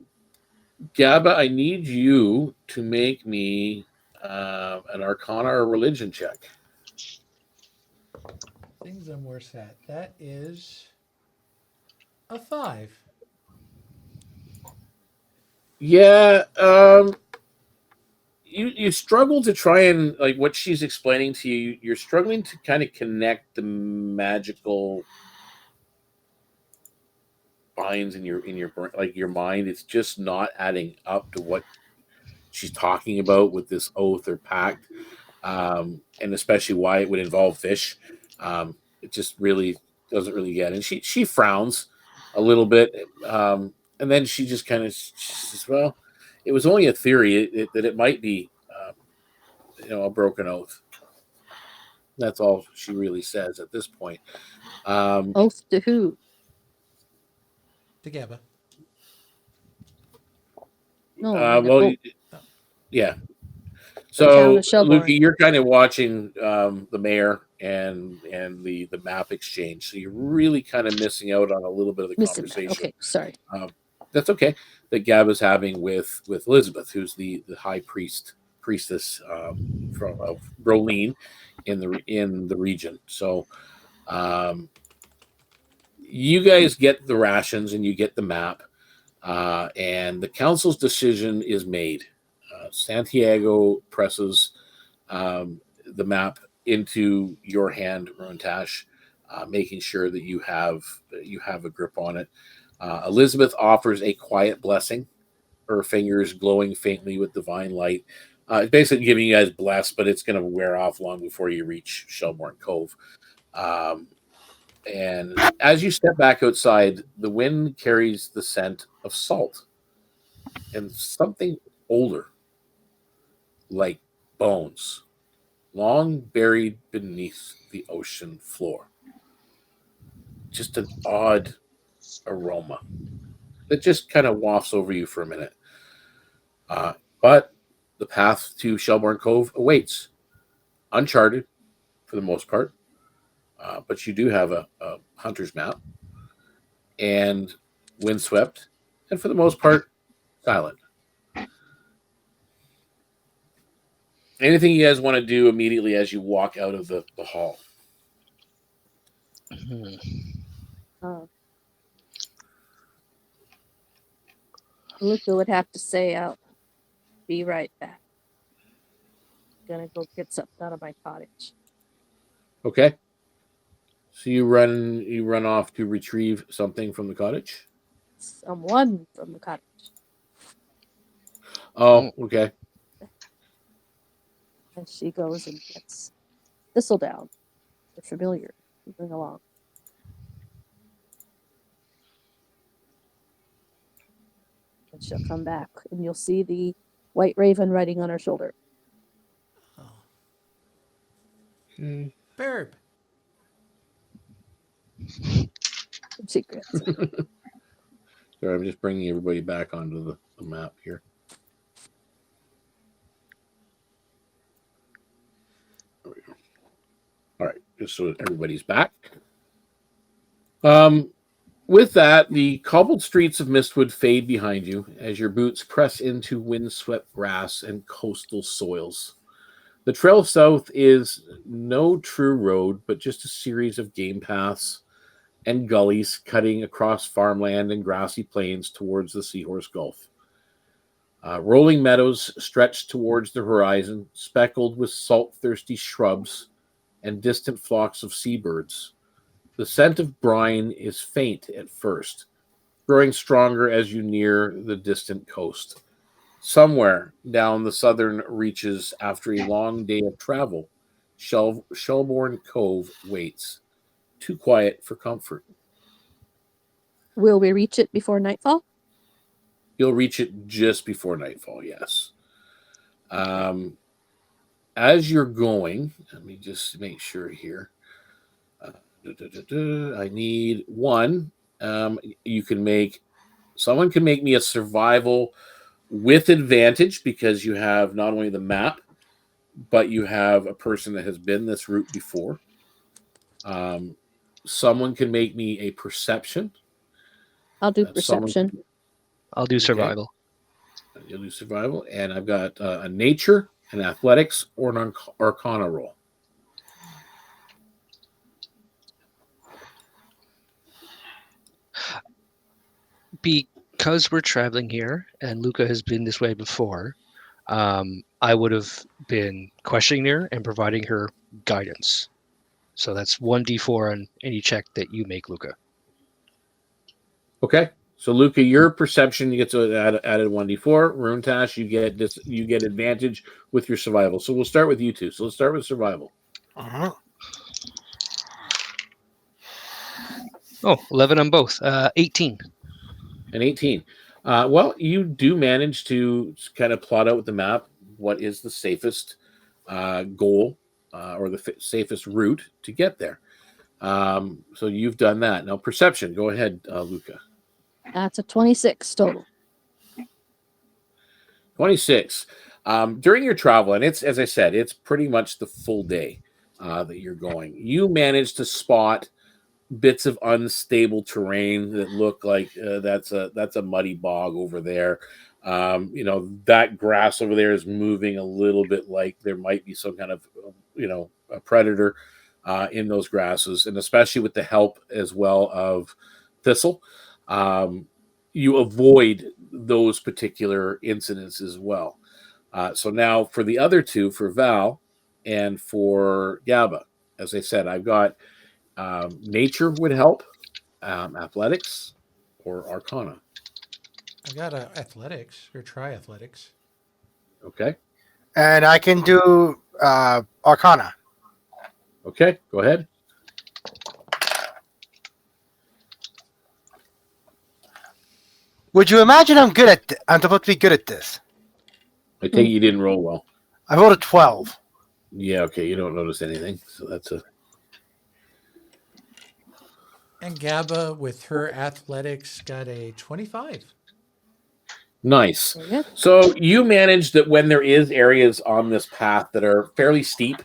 Gabba, I need you to make me an Arcana or Religion check.
Things I'm worse at. That is a 5.
Yeah, you struggle to try and like what she's explaining to you. You're struggling to kind of connect the magical binds in your brain, like your mind. It's just not adding up to what she's talking about with this oath or pact, and especially why it would involve fish. It just really doesn't really get. And she frowns a little bit, and then she just kind of says, "Well, it was only a theory that it might be, a broken oath." That's all she really says at this point.
Oath to who?
To Gabba.
No. I mean,
Well, yeah. So,
town of Shellborn.
Luka, you're kind of watching the mayor and the map exchange, so you're really kind of missing out on a little bit of the
missing that.
conversation.
Okay, sorry.
That's okay. That Gabba's having with Elizabeth, who's the high priestess from of Brolene in the region. So, you guys get the rations and you get the map, and the council's decision is made. Santiago presses the map into your hand, Runetash, making sure that you have a grip on it. Elizabeth offers a quiet blessing, her fingers glowing faintly with divine light. It's basically giving you guys bless, but it's going to wear off long before you reach Shellborn Cove. And as you step back outside, the wind carries the scent of salt and something older, like bones, long buried beneath the ocean floor. Just an odd aroma that just kind of wafts over you for a minute. But the path to Shellborn Cove awaits, uncharted for the most part. But you do have a hunter's map and windswept, and for the most part, silent. Anything you guys want to do immediately as you walk out of the hall?
Luka would have to say, "I'll be right back. Gonna go get something out of my cottage."
Okay. So you run off to retrieve something from the cottage?
Someone from the cottage.
Oh, okay.
And she goes and gets Thistledown, the familiar, to bring along. And she'll come back, and you'll see the white raven riding on her shoulder.
Okay.
Barb.
And she grabs it.
Sorry, I'm just bringing everybody back onto the map here. There we go. All right, just so everybody's back. With that, the cobbled streets of Mistwood fade behind you as your boots press into windswept grass and coastal soils. The trail south is no true road, but just a series of game paths and gullies cutting across farmland and grassy plains towards the Seahorse Gulf. Rolling meadows stretch towards the horizon, speckled with salt-thirsty shrubs and distant flocks of seabirds. The scent of brine is faint at first, growing stronger as you near the distant coast. Somewhere down the southern reaches, after a long day of travel, Shellborn Cove waits, too quiet for comfort.
Will we reach it before nightfall?
You'll reach it just before nightfall, yes. As you're going, let me just make sure here. I need one. Someone can make me a survival with advantage because you have not only the map, but you have a person that has been this route before. Someone can make me a perception.
I'll do perception.
I'll do survival.
You'll do survival. And I've got a nature, an athletics, or an arcana roll.
Because we're traveling here and Luka has been this way before, I would have been questioning her and providing her guidance. So that's 1d4 on any check that you make, Luka.
Okay. So Luka, your perception you get to added 1d4. Runetash, you get advantage with your survival. So we'll start with you two. So let's start with survival.
Uh-huh.
Oh, 11 on both. 18.
And 18. Well, you do manage to kind of plot out with the map what is the safest goal or the safest route to get there. So you've done that. Now, perception. Go ahead, Luka.
That's a 26 total.
26. During your travel, and it's, as I said, it's pretty much the full day that you're going. You manage to spot bits of unstable terrain that look like that's a muddy bog over there. That grass over there is moving a little bit like there might be some kind of a predator in those grasses, and especially with the help as well of Thistle, you avoid those particular incidents as well. So now for the other two, for Val and for Gabba, as I said, I've got nature would help, athletics, or arcana.
I got athletics or try athletics.
Okay.
And I can do Arcana.
Okay. Go ahead.
Would you imagine I'm good at I'm supposed to be good at this?
I take it you didn't roll well.
I rolled a 12.
Yeah, okay, you don't notice anything. So that's a
And Gabba, with her athletics, got a 25.
nice.
Very good.
So you manage that when there is areas on this path that are fairly steep,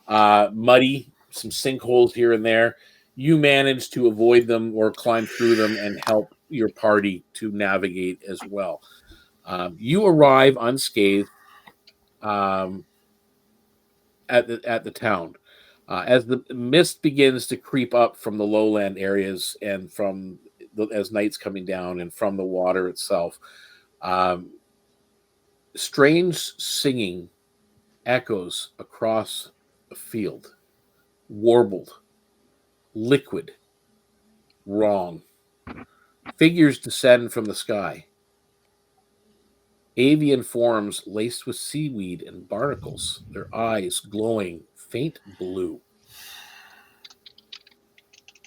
muddy, some sinkholes here and there, you manage to avoid them or climb through them and help your party to navigate as well. You arrive unscathed at the town. As the mist begins to creep up from the lowland areas and as night's coming down and from the water itself, strange singing echoes across the field, warbled, liquid, wrong. Figures descend from the sky. Avian forms laced with seaweed and barnacles, their eyes glowing faint blue.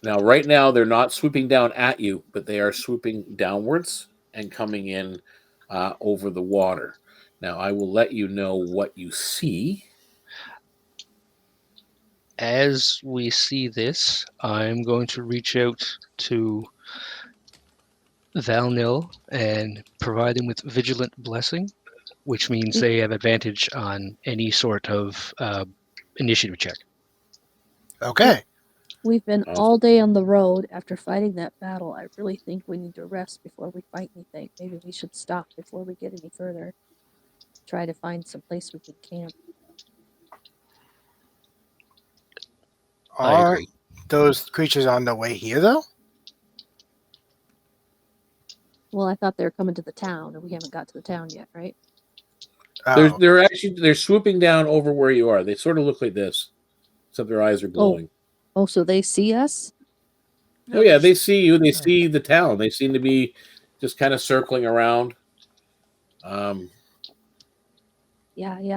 Now, right now, they're not swooping down at you, but they are swooping downwards and coming in over the water. Now, I will let you know what you see.
As we see this, I'm going to reach out to Valnil and provide them with Vigilant Blessing, which means they have advantage on any sort of initiative check.
Okay.
We've been
Awesome.
all day on the road after fighting that battle. I really think we need to rest before we fight anything. Maybe we should stop before we get any further. Try to find some place we can camp.
I
Are
agree.
those creatures on the way here, though?
Well, I thought they were coming to the town, and we haven't got to the town yet, right?
Oh.
They're swooping down over where you are. They sort of look like this, except their eyes are glowing.
Oh, so they see us?
Oh yeah, they see you. They see the town. They seem to be just kind of circling around.
Yeah,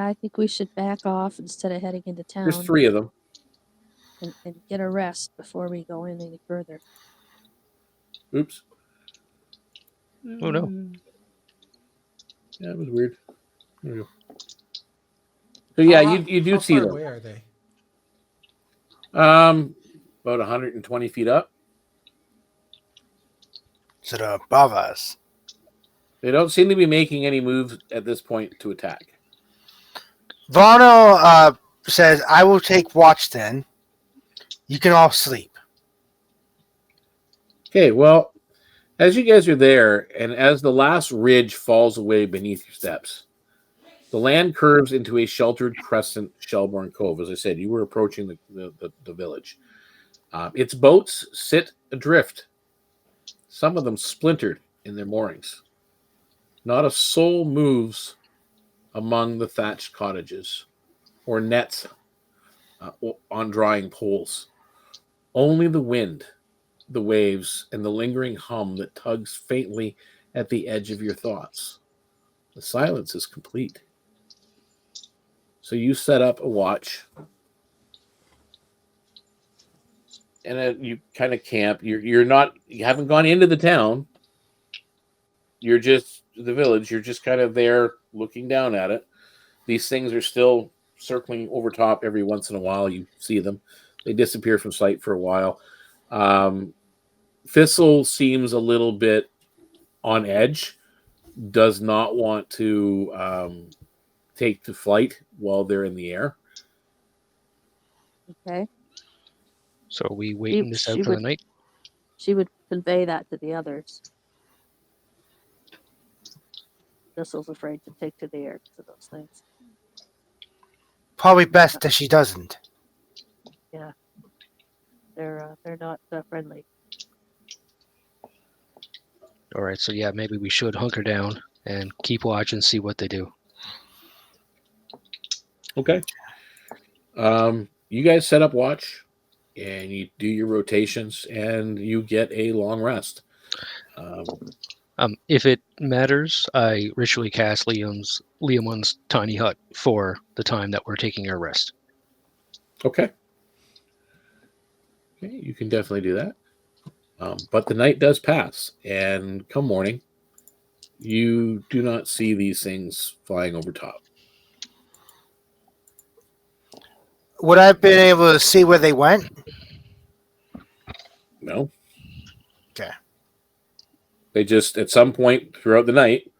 I think we should back off instead of heading into town.
There's 3 of them.
And get a rest before we go in any further.
Oops.
Oh no.
Yeah, it was weird. There you go. So yeah, you do
how
see
far
them.
away are they?
About 120 feet up.
So they're above us.
They don't seem to be making any moves at this point to attack.
Varno says, I will take watch then. You can all sleep.
Okay, well, as you guys are there, and as the last ridge falls away beneath your steps, the land curves into a sheltered crescent Shellborn Cove. As I said, you were approaching the village. Its boats sit adrift, some of them splintered in their moorings. Not a soul moves among the thatched cottages or nets on drying poles. Only the wind, the waves, and the lingering hum that tugs faintly at the edge of your thoughts. The silence is complete. So you set up a watch, and you kind of camp. You haven't gone into the town. You're just the village. You're just kind of there looking down at it. These things are still circling over top every once in a while. You see them. They disappear from sight for a while. Thistle seems a little bit on edge. Does not want to take to flight while they're in the air.
Okay.
So are we waiting this out
she
for the
would-
night?
She would convey that to the others. Thistle's afraid to take to the air because of those things.
Probably best that she doesn't.
Yeah. They're not friendly.
All right, so yeah, maybe we should hunker down and keep watch and see what they do.
Okay. You guys set up watch, and you do your rotations, and you get a long rest.
If it matters, I ritually cast Liamon's tiny hut for the time that we're taking our rest.
Okay. Okay, you can definitely do that. But the night does pass, and come morning, You do not see these things flying over top.
Would I have been able to see where they went?
No.
Okay.
They just, at some point throughout the night,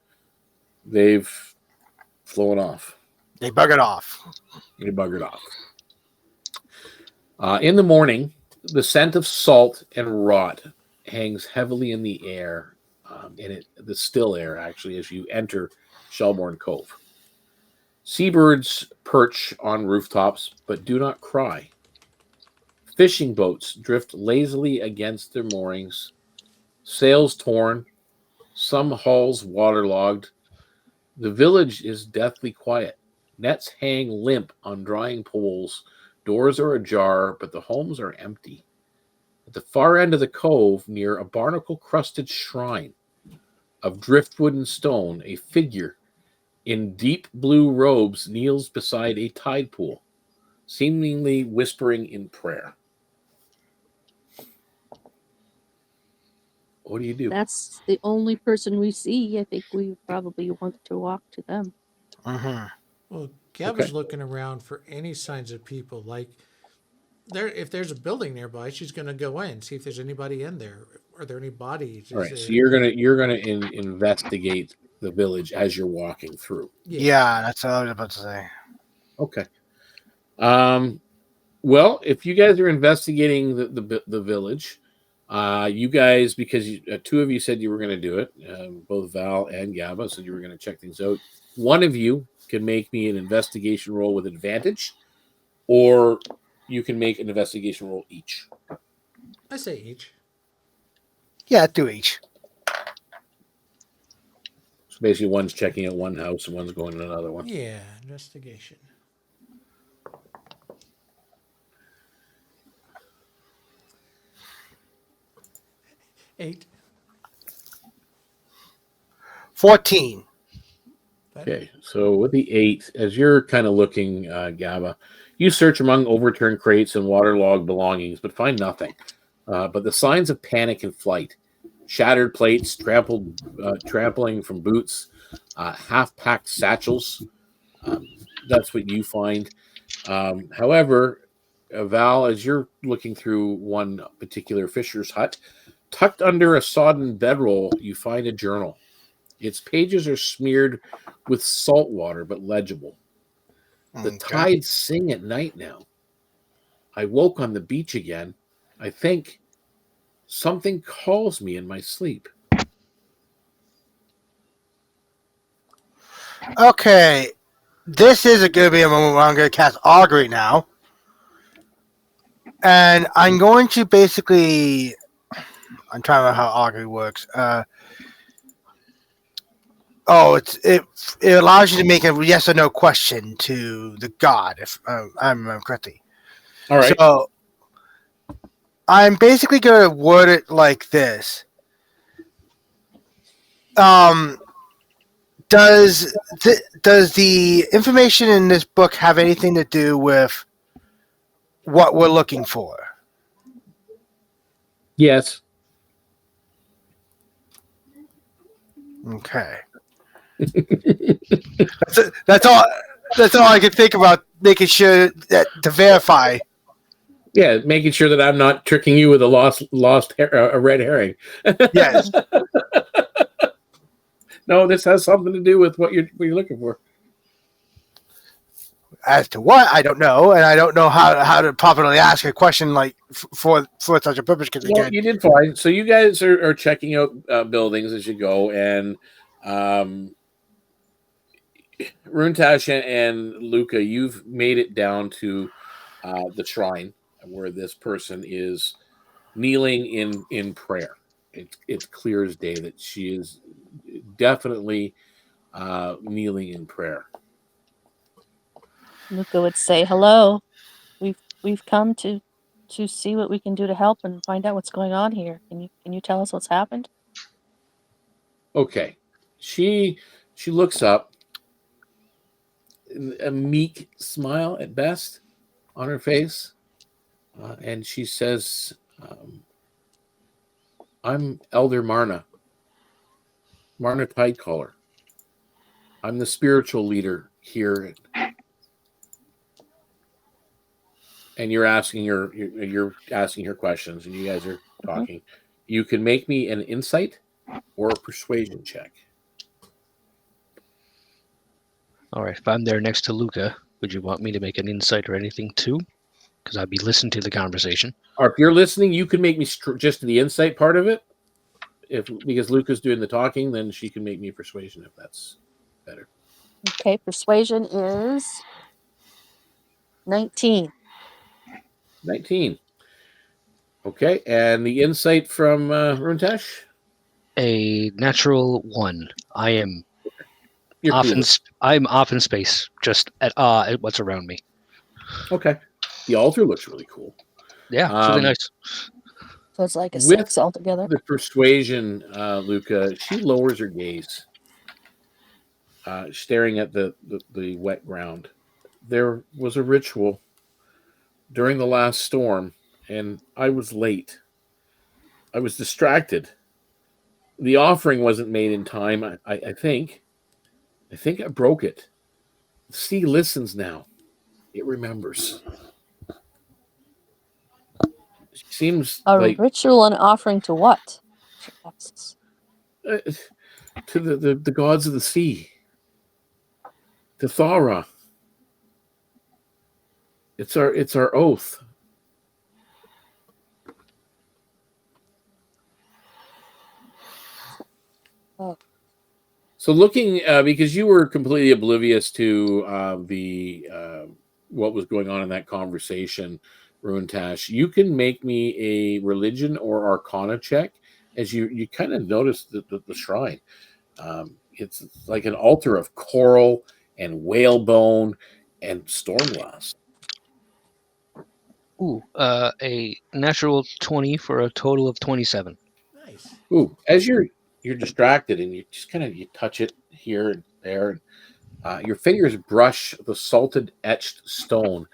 they've flown off.
They buggered off.
They buggered off. In the morning, the scent of salt and rot hangs heavily in the air, the still air, actually, as you enter Shellborn Cove. Seabirds perch on rooftops, but do not cry. Fishing boats drift lazily against their moorings, sails torn, some hulls waterlogged. The village is deathly quiet. Nets hang limp on drying poles. Doors are ajar, but the homes are empty. At the far end of the cove, near a barnacle-crusted shrine of driftwood and stone, a figure in deep blue robes kneels beside a tide pool, seemingly whispering in prayer. What do you do?
That's the only person we see. I think we probably want to walk to them.
Mm-hmm.
Well, Gabba's
Okay.
looking around for any signs of people. Like, if there's a building nearby, she's going to go in, see if there's anybody in there. Are there any bodies?
All right, so you're gonna investigate the village as you're walking through.
Yeah, that's what I was about to say.
Okay. Well, if you guys are investigating the village, you guys, because two of you said you were going to do it, both Val and Gabba said you were going to check things out. One of you can make me an investigation roll with advantage, or you can make an investigation roll each.
I say each.
Yeah, do each.
So basically, one's checking out one house and one's going to another one.
Yeah, investigation. Eight.
14.
Okay, so with the 8, as you're kind of looking, Gabba, you search among overturned crates and waterlogged belongings, but find nothing. But the signs of panic and flight, shattered plates, trampling from boots, half-packed satchels, that's what you find. However, Val, as you're looking through one particular fisher's hut, tucked under a sodden bedroll, you find a journal. Its pages are smeared with salt water, but legible. The tides sing at night now. I woke on the beach again. I think something calls me in my sleep.
Okay. This is going to be a moment where I'm going to cast Augury now. And I'm going to basically... I'm trying to remember how Augury works. It allows you to make a yes or no question to the god, if I remember correctly.
All right.
So I'm basically going to word it like this. Does the information in this book have anything to do with what we're looking for?
Yes.
Okay. That's all. That's all I can think about. Making sure that to verify.
Yeah, making sure that I'm not tricking you with a red herring.
Yes.
No, this has something to do with what you're looking for.
As to what, I don't know, and I don't know how to properly ask a question like for such a purpose. Because
Well, you did fine. So you guys are checking out buildings as you go, and Runetash and Luka, you've made it down to the shrine where this person is kneeling in prayer. It's clear as day that she is definitely kneeling in prayer.
Luka would say, "Hello, we've come to see what we can do to help and find out what's going on here. Can you tell us what's happened?"
Okay, she looks up, a meek smile at best on her face, and she says, "I'm Elder Marna. Marna Tidecaller. I'm the spiritual leader here, and you're asking her questions, and you guys are talking. You can make me an insight or a persuasion check.
All right. If I'm there next to Luka, would you want me to make an insight or anything too? Because I'd be listening to the conversation.
Or if you're listening, you can make me just the insight part of it. Because Luka's doing the talking, then she can make me persuasion if that's better.
Okay, persuasion is 19.
19. Okay, and the insight from Runetash?
A natural 1. I am
You're
off
cool.
I'm off in space, just at what's around me.
Okay. The altar looks really cool.
Yeah, it's really nice.
So it's like a
With
6 altogether.
The persuasion, Luka, she lowers her gaze, staring at the wet ground. There was a ritual during the last storm, and I was late. I was distracted. The offering wasn't made in time, I think. I think I broke it. The sea listens now. It remembers. She seems
A
like
ritual and offering to what? She asks.
to the gods of the sea. To Thara. It's our oath.
Oh.
So looking, because you were completely oblivious to the what was going on in that conversation, Runetash, you can make me a religion or arcana check as you kind of notice the shrine. It's like an altar of coral and whalebone and stormglass.
Ooh, a natural 20 for a total of 27.
Nice.
Ooh, as you're distracted and you just kind of you touch it here and there, and your fingers brush the salted etched stone.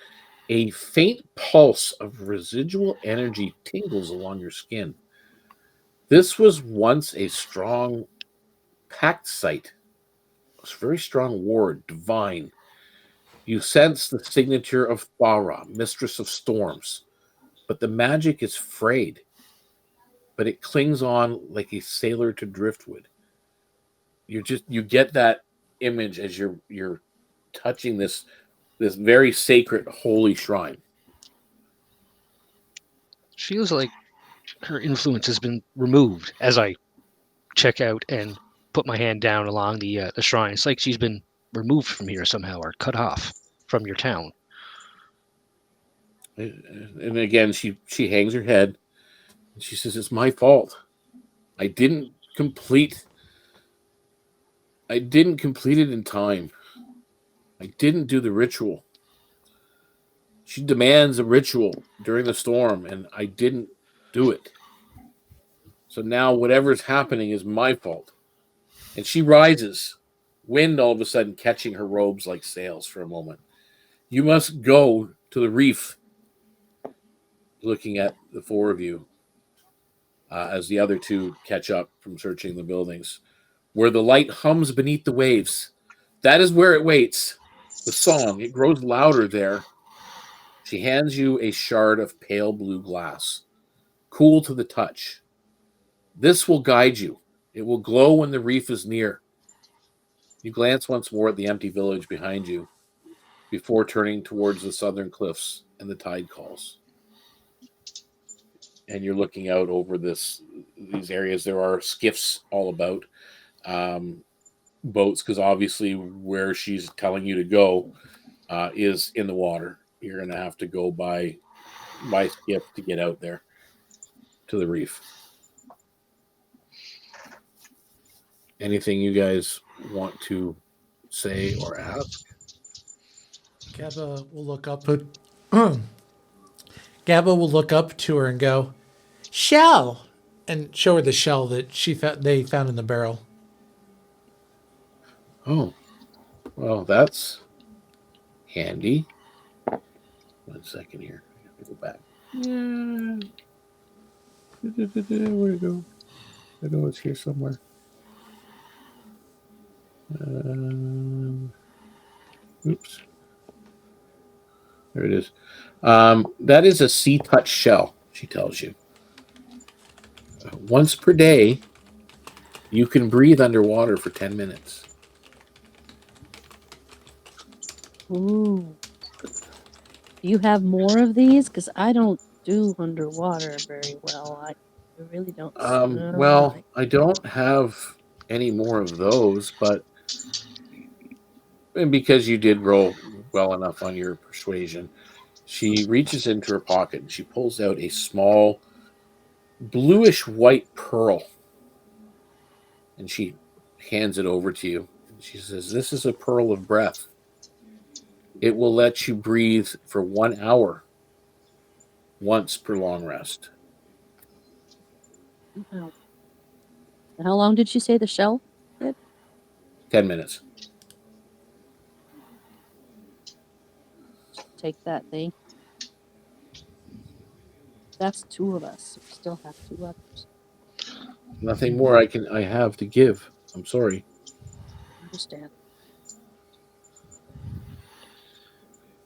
A faint pulse of residual energy tingles along your skin. This was once a strong pact site, a very strong ward, divine. You sense the signature of Thara, mistress of storms, but the magic is frayed. But it clings on like a sailor to driftwood. You get that image as you're touching this very sacred holy shrine.
Feels like her influence has been removed as I check out and put my hand down along the shrine. It's like she's been removed from here somehow or cut off from your town.
And again, she hangs her head and she says, "It's my fault. I didn't complete it in time. I didn't do the ritual. She demands a ritual during the storm, and I didn't do it. So now whatever's happening is my fault." And she rises, wind all of a sudden catching her robes like sails for a moment. "You must go to the reef," looking at the four of you as the other two catch up from searching the buildings, "where the light hums beneath the waves. That is where it waits. The song, it grows louder there." She hands you a shard of pale blue glass, cool to the touch. "This will guide you. It will glow when the reef is near." You glance once more at the empty village behind you before turning towards the southern cliffs and the tide calls. And you're looking out over these areas. There are skiffs all about, boats, because obviously where she's telling you to go is in the water. You're going to have to go by skiff to get out there to the reef. Anything you guys want to say or ask?
Gabba will look up. Gabba will look up to her and go, "Shell," and show her the shell that they found in the barrel.
Oh, well, that's handy. 1 second here. I have to go back. Yeah. Where'd it go? I know it's here somewhere. Oops. There it is. That is a sea touch shell, she tells you. Once per day, you can breathe underwater for 10 minutes.
Ooh. Do you have more of these? Because I don't do underwater very well. I really don't.
Well, I don't have any more of those, but and because you did roll well enough on your persuasion, she reaches into her pocket and she pulls out a small bluish white pearl and she hands it over to you. She says, "This is a pearl of breath. It will let you breathe for 1 hour once per long rest."
Wow. How long did she say the shell did?
10 minutes.
Take that thing. That's 2 of us. We still have 2 others.
Nothing more I have to give. I'm sorry.
Understand.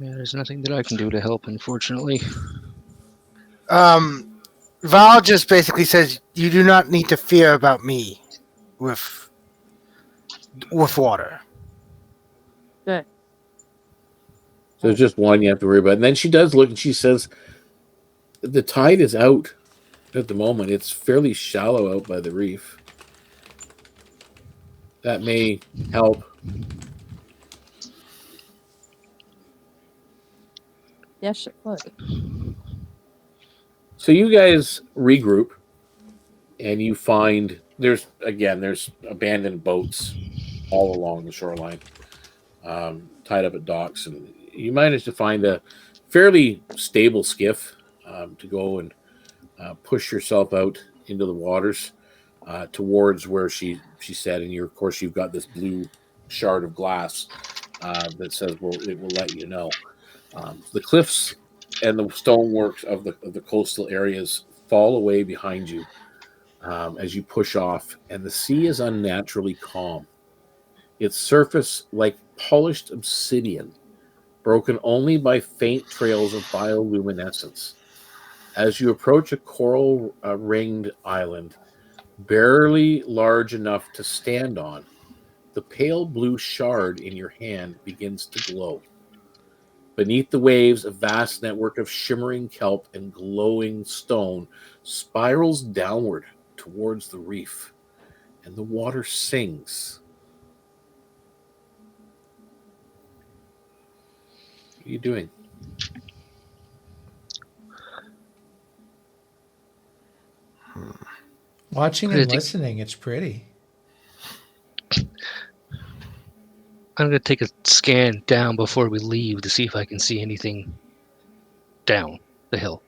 Yeah, there's nothing that I can do to help, unfortunately.
Val just basically says you do not need to fear about me with water.
Good.
So there's just one you have to worry about. And then she does look and she says, "The tide is out at the moment. It's fairly shallow out by the reef. That may help."
Yes, it would.
So you guys regroup and you find there's abandoned boats all along the shoreline, tied up at docks, and you manage to find a fairly stable skiff to go and push yourself out into the waters towards where she said, and of course you've got this blue shard of glass that says, "Well, it will let you know." The cliffs and the stonework of the coastal areas fall away behind you as you push off, and the sea is unnaturally calm. Its surface like polished obsidian, broken only by faint trails of bioluminescence. As you approach a coral ringed island, barely large enough to stand on, the pale blue shard in your hand begins to glow. Beneath the waves, a vast network of shimmering kelp and glowing stone spirals downward towards the reef, and the water sings. What are you doing?
Watching
Pretty.
and listening, it's pretty.
I'm going to take a scan down before we leave to see if I can see anything down the hill.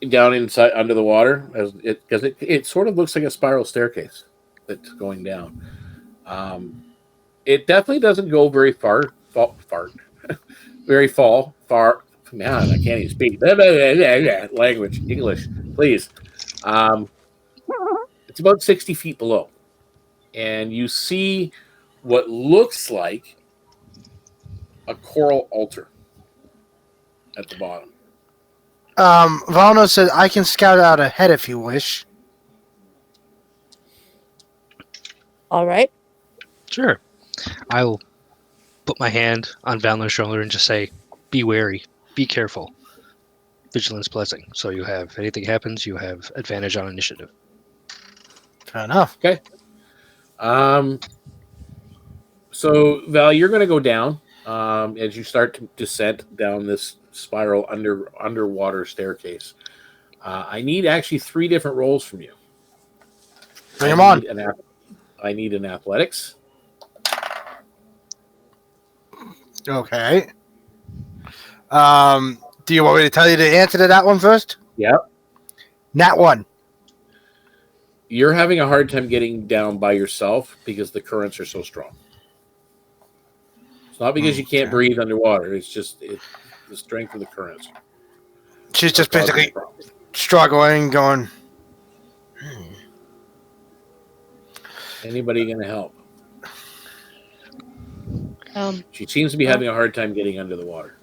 Down inside under the water, because it sort of looks like a spiral staircase that's going down. It definitely doesn't go very far. Very far. Man, I can't even speak. Language, English, please. It's about 60 feet below, and you see what looks like a coral altar at the bottom.
Valno said I can scout out ahead if you wish.
All right.
Sure. I will put my hand on Valnor's shoulder and just say, be wary, be careful. Vigilance blessing. So you have, if anything happens, you have advantage on initiative.
Fair enough.
Okay. So Val, you're going to go down as you start to descend down this spiral underwater staircase. I need actually 3 different rolls from you.
Bring them on.
I need an athletics.
Okay. Do you want me to tell you the answer to that one first?
Yep.
Nat 1.
You're having a hard time getting down by yourself because the currents are so strong. It's not because you can't breathe underwater. It's just the strength of the currents.
She's just basically struggling, going.
Anybody going to help? She seems to be having a hard time getting under the water.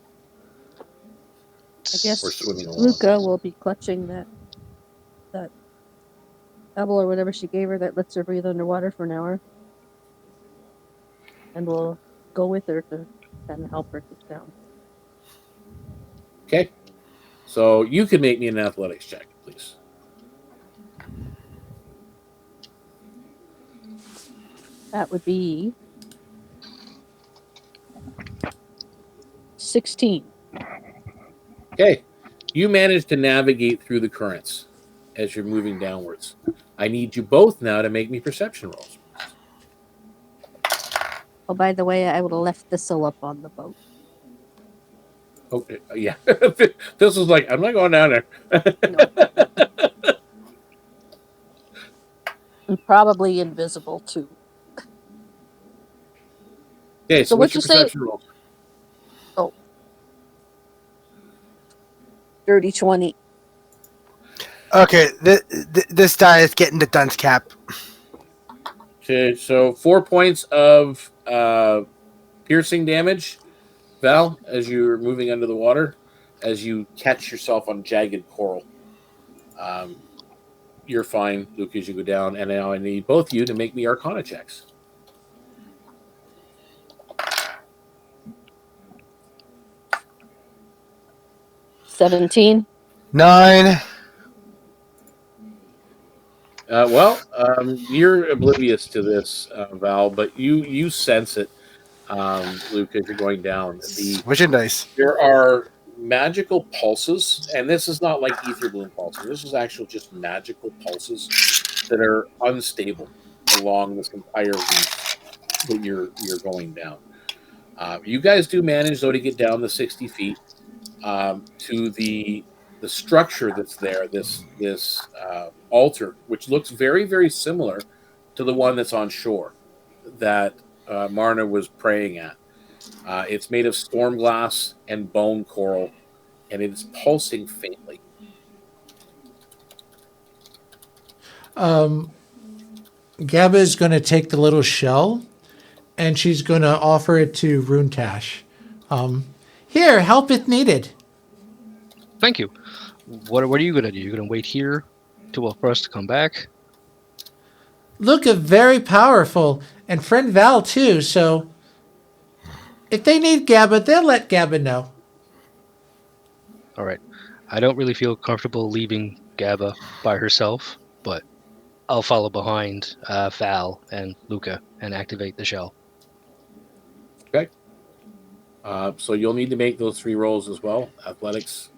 I guess
Or swimming along.
Luka will be clutching that pebble or whatever she gave her that lets her breathe underwater for an hour. And we'll go with her to kind of help her get down.
Okay. So you can make me an athletics check, please.
That would be 16.
Okay. You manage to navigate through the currents as you're moving downwards. I need you both now to make me perception rolls.
Oh, by the way, I would have left Thistle up on the boat.
Okay, yeah. This is like, I'm not going down there.
No. And probably invisible, too.
Okay, so what's
what'd
your
you say?
perception rolls?
Oh. Dirty 20.
Okay, this die is getting the dunce cap.
Okay, so 4 points of piercing damage, Val, as you're moving under the water, as you catch yourself on jagged coral. You're fine, Luke, as you go down, and now I need both of you to make me Arcana checks.
$17.
9.
You're oblivious to this, Val, but you sense it, Luke, as you're going down.
Switching dice.
There are magical pulses, and this is not like ether bloom pulses. This is actual just magical pulses that are unstable along this entire reef that you're going down. You guys do manage, though, to get down the 60 feet to the structure that's there, this altar, which looks very, very similar to the one that's on shore that Marna was praying at. It's made of storm glass and bone coral, and it is pulsing faintly.
Gabba is going to take the little shell, and she's going to offer it to Runetash. Here, help if needed.
Thank you. What are you gonna do? You're gonna wait here for us to come back?
Luka very powerful, and friend Val too, so if they need Gabba, they'll let Gabba know.
All right. I don't really feel comfortable leaving Gabba by herself, but I'll follow behind Val and Luka and activate the shell.
Okay. So you'll need to make those 3 rolls as well. Athletics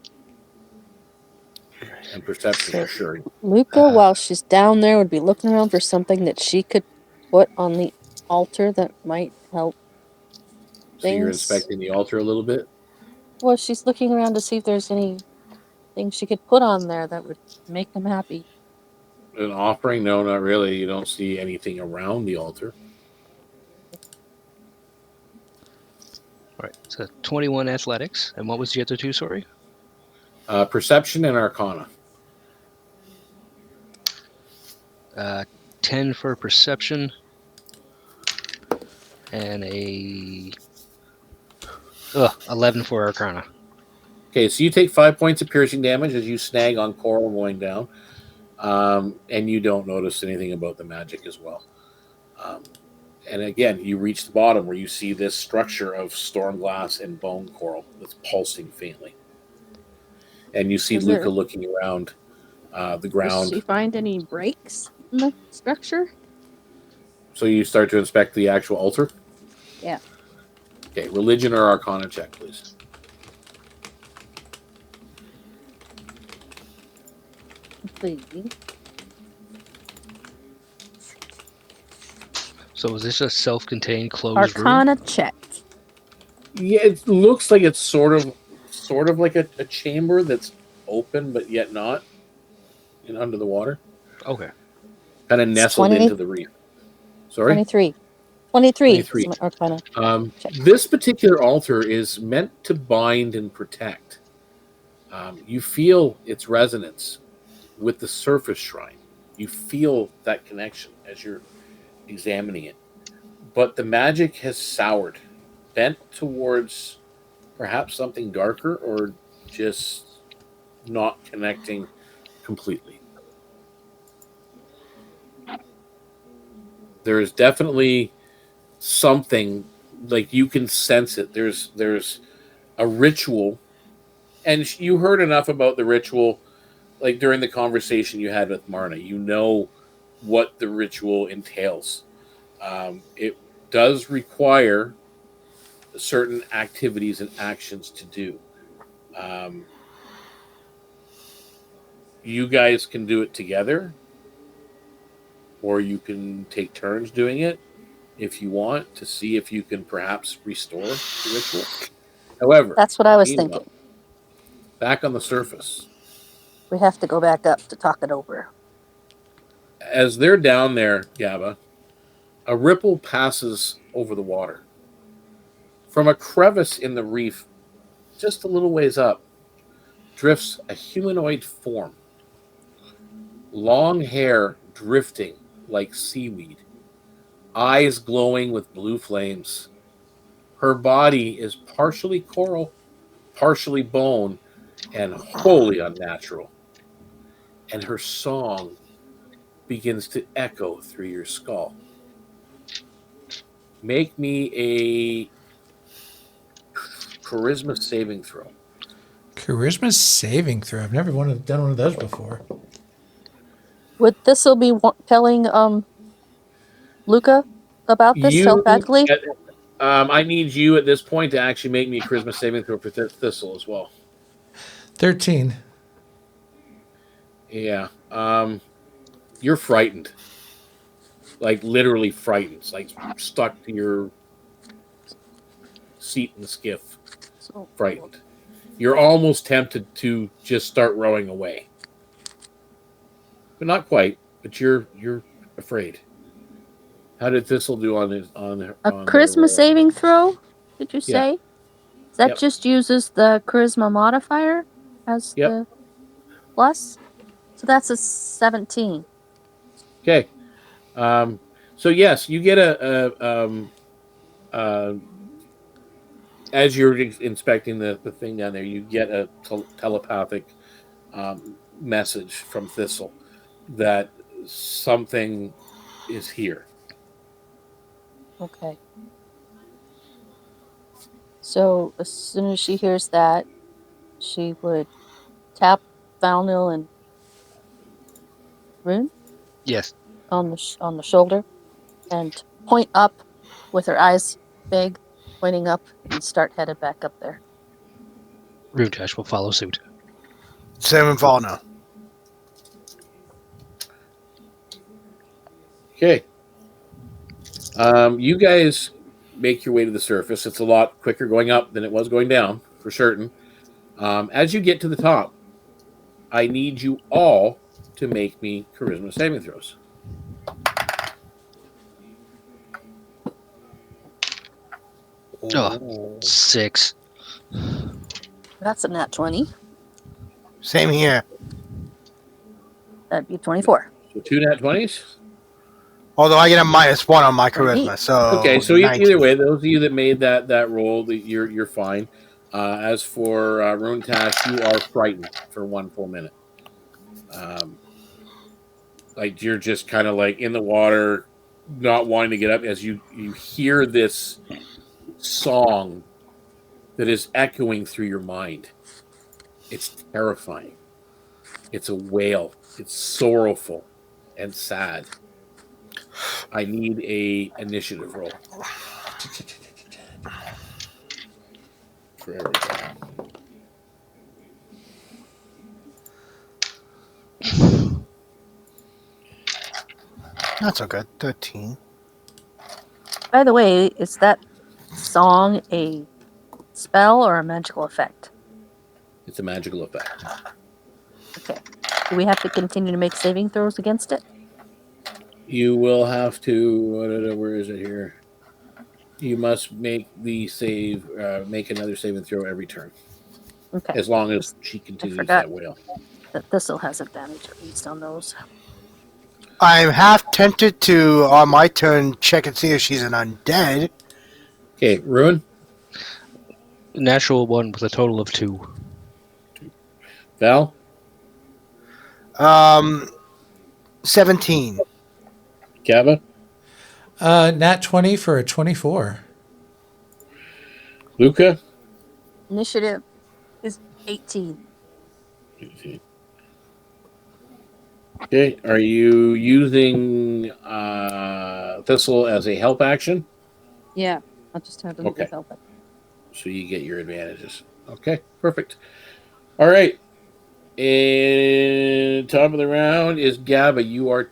and perception for sure.
Luka, while she's down there, would be looking around for something that she could put on the altar that might help
So you're
things.
inspecting the altar a little bit?
Well, she's looking around to see if there's anything she could put on there that would make them happy.
An offering? No, not really. You don't see anything around the altar.
All right. So 21 athletics. And what was the other 2, sorry?
Perception and Arcana.
10 for perception. And 11 for Arcana.
Okay, so you take 5 points of piercing damage as you snag on coral going down. And you don't notice anything about the magic as well. And again, you reach the bottom where you see this structure of storm glass and bone coral that's pulsing faintly. And you see Luka looking around the ground.
Did she find any breaks in the structure?
So you start to inspect the actual altar?
Yeah.
Okay, religion or Arcana check, please.
Please.
So is this a self-contained closed
Arcana
room?
check.
Yeah, it looks like it's sort of like a chamber that's open but yet not, and under the water.
Okay.
Kind of nestled into the reef. Sorry?
23. 23.
23.
Is my Arcana. Check.
This particular altar is meant to bind and protect. You feel its resonance with the surface shrine. You feel that connection as you're examining it. But the magic has soured bent towards perhaps something darker or just not connecting completely. There is definitely something, like you can sense it. There's a ritual, and you heard enough about the ritual, like during the conversation you had with Marna. You know what the ritual entails. It does require certain activities and actions to do. You guys can do it together, or you can take turns doing it if you want, to see if you can perhaps restore the ritual. However,
That's what I was
meanwhile,
thinking.
back on the surface,
We have to go back up to talk it over.
as they're down there, Gabba, a ripple passes over the water. From a crevice in the reef, just a little ways up, drifts a humanoid form. Long hair drifting like seaweed, eyes glowing with blue flames. Her body is partially coral, partially bone, and wholly unnatural. And her song begins to echo through your skull. Make me a charisma saving throw.
Charisma saving throw. I've never done one of those before.
Would Thistle be telling Luka about this telepathically?
I need you at this point to actually make me a charisma saving throw for Thistle as well.
13.
Yeah. You're frightened. Like literally frightened. Like stuck to your seat in the skiff.
So,
Frightened. You're almost tempted to just start rowing away. But not quite. But you're afraid. How did Thistle do on his on
a charisma saving throw? Did you
Yeah.
say? That
Yep.
just uses the charisma modifier as
Yep.
the plus. So that's a 17.
Okay. So yes, you get as you're inspecting the thing down there, you get a telepathic message from Thistle that something is here.
Okay. So as soon as she hears that, she would tap Valnil and Rune
Yes.
on the shoulder and point up with her eyes big, pointing up, and start headed back up there.
Runetash will follow suit.
Sam and Valno.
Okay. You guys make your way to the surface. It's a lot quicker going up than it was going down, for certain. As you get to the top, I need you all to make me charisma saving throws.
Oh, 6.
That's a nat 20.
Same here.
That'd be 24.
So 2 nat 20s.
Although I get a -1 on my charisma, so
Okay, so
19.
either way, those of you that made that roll, you're fine. As for Runetash, you are frightened for 1 full minute. Like you're just kind of like in the water, not wanting to get up as you hear this song that is echoing through your mind. It's terrifying. It's a wail. It's sorrowful and sad. I need a initiative roll. For everybody.
Not so good. 13.
By the way, is that song a spell or a magical effect?
It's a magical effect.
Okay. Do we have to continue to make saving throws against it?
You will have to. Where is it here? You must make the save. Make another save and throw every turn,
Okay.
as long as she continues
forgot.
that wail.
That Thistle has advantage at least on those.
I'm half tempted to, on my turn, check and see if she's an undead.
Okay, Ruin.
natural one with a total of 2.
Val,
17.
Gabba,
Nat 20 for a 24.
Luka.
Initiative is 18.
Okay, are you using Thistle as a help action?
Yeah, I'll just have them
Okay.
help it.
So you get your advantages. Okay, perfect. All right. And top of the round is Gabba. You are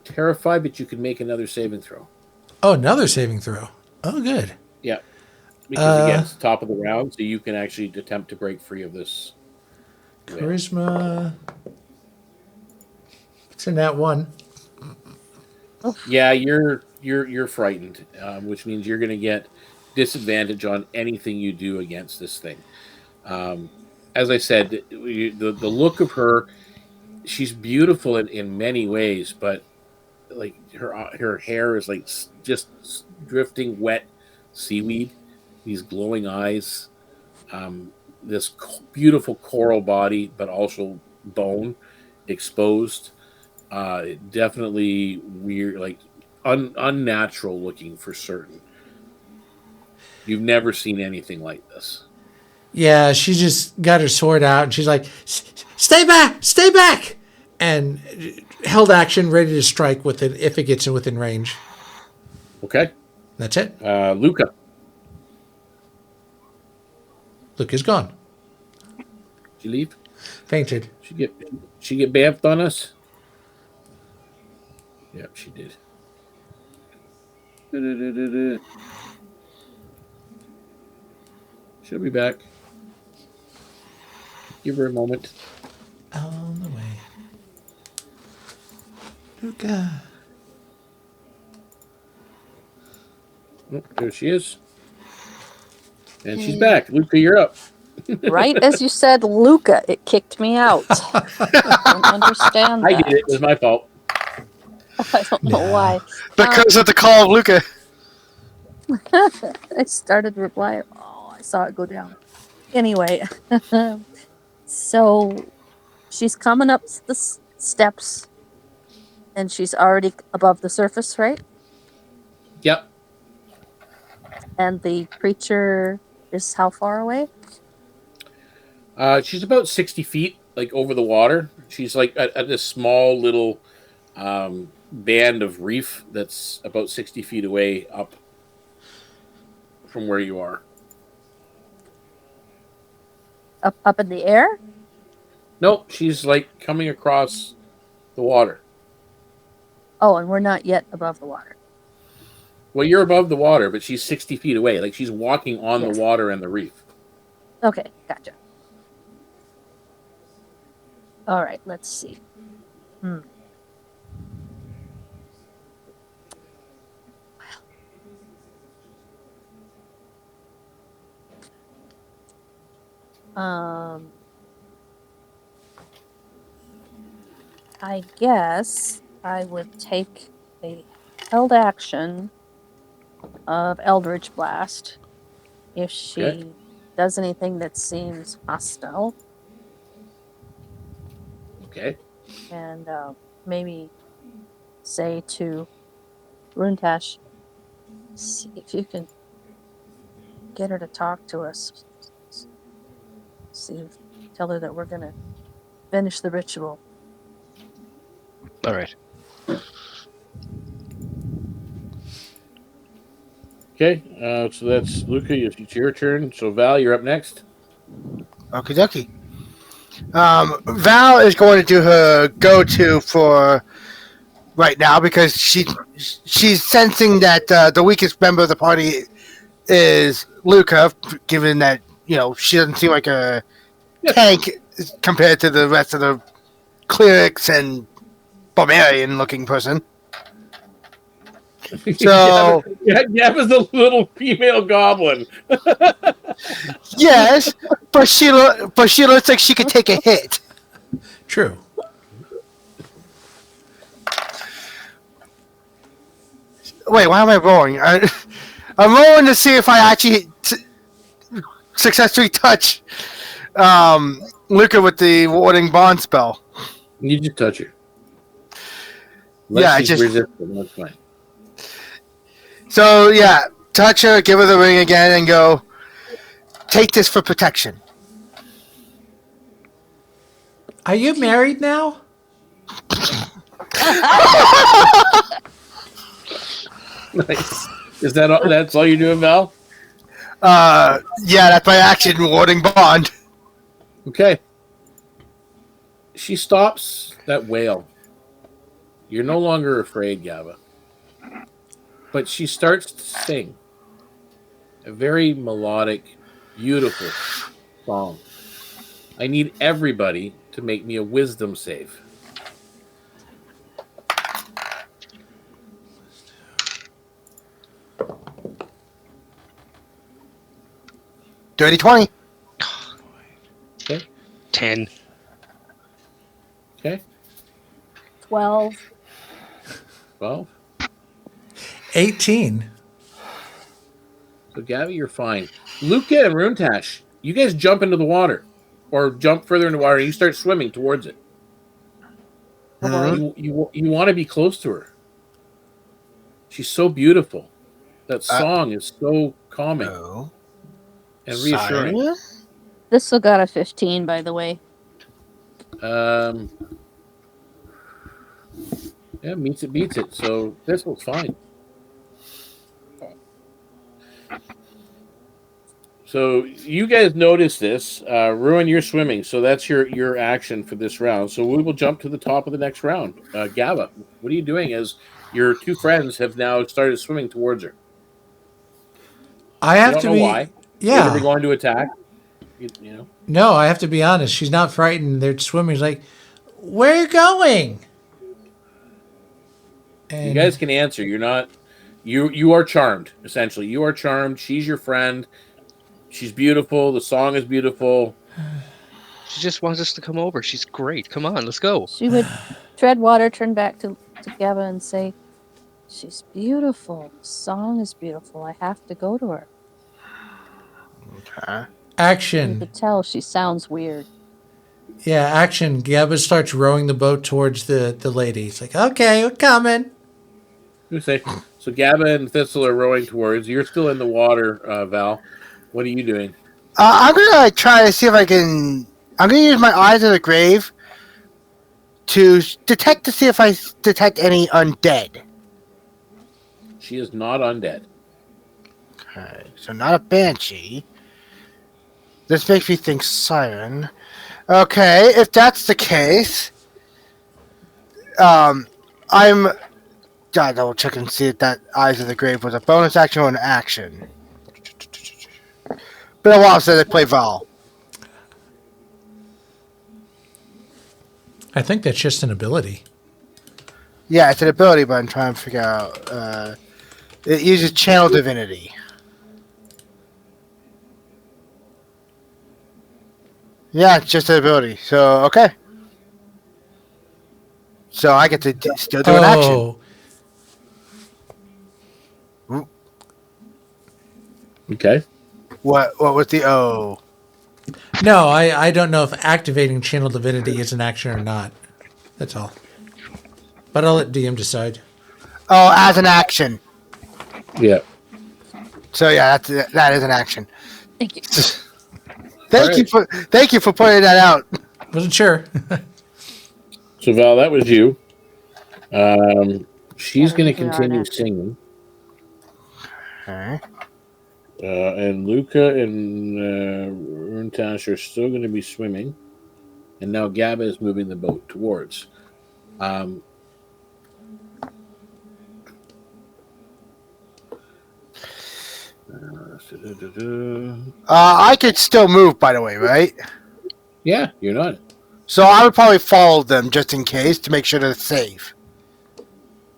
terrified, but you can make another saving throw.
Oh, another saving throw. Oh, good.
Yeah. Because again, it's the top of the round, so you can actually attempt to break free of this.
Charisma. It's a nat 1.
Yeah, you're frightened, which means you're going to get disadvantage on anything you do against this thing. As I said, the look of her, she's beautiful in many ways, but like her hair is like just drifting wet seaweed, these glowing eyes, this beautiful coral body, but also bone exposed. Definitely weird, like unnatural looking for certain. You've never seen anything like this.
Yeah, she just got her sword out and she's like, stay back, and held action, ready to strike with it if it gets within range.
Okay.
That's it.
Luka.
Luka's gone.
She leave?
Fainted.
She get bamfed on us? Yep, she did. She'll be back. Give her a moment.
On the way. Luka.
Oh, there she is. And she's back. Luka, you're up.
Right as you said Luka, it kicked me out. I don't understand that.
I did it. It was my fault.
I don't know why.
Because of the call of Luka.
I started replying. Oh, I saw it go down. Anyway, so she's coming up the steps, and she's already above the surface, right?
Yep.
And the creature is how far away?
She's about 60 feet, like over the water. She's like at this small little band of reef that's about 60 feet away up from where you are.
Up in the air?
Nope, she's like coming across the water.
Oh, and we're not yet above the water.
Well, you're above the water, but she's 60 feet away. Like she's walking on
Yes.
the water and the reef.
Okay, gotcha. All right, let's see. I guess I would take a held action of Eldritch Blast if she
Okay.
does anything that seems hostile,
Okay.
and maybe say to Runetash, see if you can get her to talk to us. Tell her that we're gonna finish the ritual.
All right.
Okay. So that's Luka. It's your turn. So Val, you're up next.
Okie dokie. Val is going to do her go-to for right now because she's sensing that the weakest member of the party is Luka, given that she doesn't seem like a tank compared to the rest of the clerics and barbarian looking person. So
Gabba's a little female goblin.
yes, but she looks like she could take a hit.
True.
Wait, why am I rolling? I'm rolling to see if I actually successfully touch Luka with the warding bond spell.
You just touch her.
Yeah, I
she's
just-
resistant, that's fine.
So yeah, touch her, give her the ring again, and go. Take this for protection.
Are you married now?
Nice. Is that all, that's all you're doing, Val?
Yeah, that's my action, warding bond.
Okay. She stops that wail. You're no longer afraid, Gabba. But she starts to sing a very melodic, beautiful song. I need everybody to make me a wisdom save.
Dirty 20.
Okay.
10.
Okay.
12.
12.
18.
So, Gabby, you're fine. Luka and Runetash, you guys jump into the water. Or jump further in the water and you start swimming towards it.
Mhm.
You want to be close to her. She's so beautiful. That song is so calming
Oh.
and reassuring.
Siren?
This still got a 15, by the way.
Yeah, meets it, beats it. So this was fine. So you guys notice this. Ruin, you're swimming, so that's your action for this round. So we will jump to the top of the next round. Gabba, what are you doing as your two friends have now started swimming towards her?
I
I
have
don't
to
know
be.
why.
Yeah.
Are they going to attack? You know.
No, I have to be honest. She's not frightened. They're swimming. She's like, where are you going? And
You guys can answer. You're not. You are charmed. Essentially, you are charmed. She's your friend. She's beautiful. The song is beautiful.
She just wants us to come over. She's great. Come on, let's go.
She would tread water, turn back to Gabba and say, she's beautiful. The song is beautiful. I have to go to her.
Okay.
You
action.
could tell she sounds weird.
Yeah, action. Gabba starts rowing the boat towards the lady. It's like, okay, we're coming.
Who say? So Gabba and Thistle are rowing towards. You're still in the water, Val. What are you doing?
I'm gonna try to see if I can. I'm gonna use my eyes of the grave to detect to see if I detect any undead.
She is not undead.
Okay, so not a banshee. This makes me think siren. Okay, if that's the case, I'm gotta double check and see if that eyes of the grave was a bonus action or an action. Been a while since I played Val.
I think that's just an ability.
Yeah, it's an ability, but I'm trying to figure out. It uses channel divinity. Yeah, it's just an ability. So okay. So I get to still do an action.
Okay.
What was the O?
No, I don't know if activating Channel Divinity is an action or not. That's all. But I'll let DM decide.
Oh, as an action.
Yeah.
So yeah, that is an action.
Thank you.
Thank you for pointing that out.
Wasn't sure.
So Val, that was you. She's going to
we are
continue
next.
singing,
Okay.
and Luka and Runetash are still going to be swimming, and now Gabba is moving the boat towards.
I could still move, by the way, right?
Yeah, you're not.
So I would probably follow them just in case to make sure they're safe.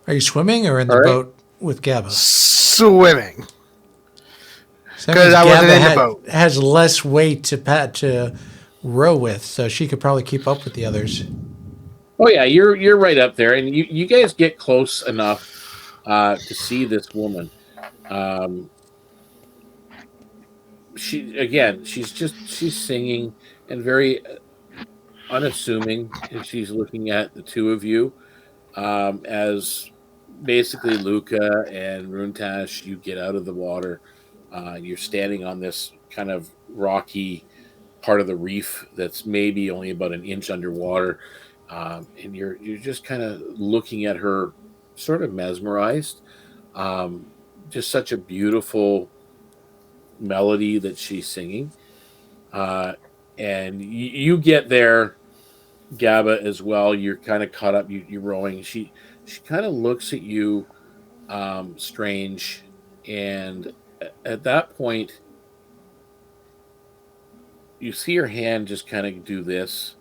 Are you swimming or in the
All right.
boat with Gabba?
Swimming.
So that
'Cause
means
I wasn't
Gabba
in the boat.
has less weight to row with, so she could probably keep up with the others.
Oh yeah, you're right up there, and you guys get close enough to see this woman. she's singing and very unassuming, and she's looking at the two of you as basically Luka and Runetash. You get out of the water. You're standing on this kind of rocky part of the reef that's maybe only about an inch underwater, and you're just kind of looking at her, sort of mesmerized. Just such a beautiful melody that she's singing, and you get there, Gabba, as well. You're kind of caught up. You're rowing. She kind of looks at you, strange, and at that point, you see her hand just kind of do this,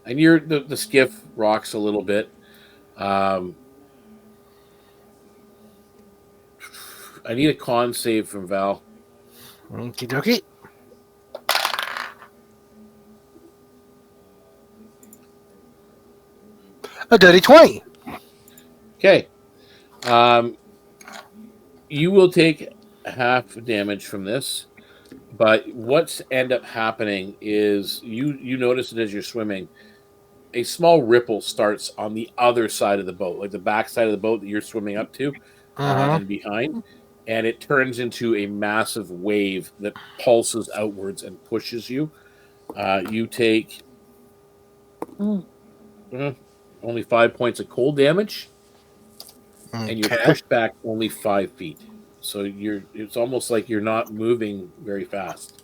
and the skiff rocks a little bit. I need a con save from Val.
Okie dokie. A dirty 20.
Okay. You will take half damage from this, but what's end up happening is you notice it as you're swimming. A small ripple starts on the other side of the boat, like the back side of the boat that you're swimming up to, and behind, and it turns into a massive wave that pulses outwards and pushes you. You take only 5 points of cold damage, and you're pushed back only 5 feet. So it's almost like you're not moving very fast.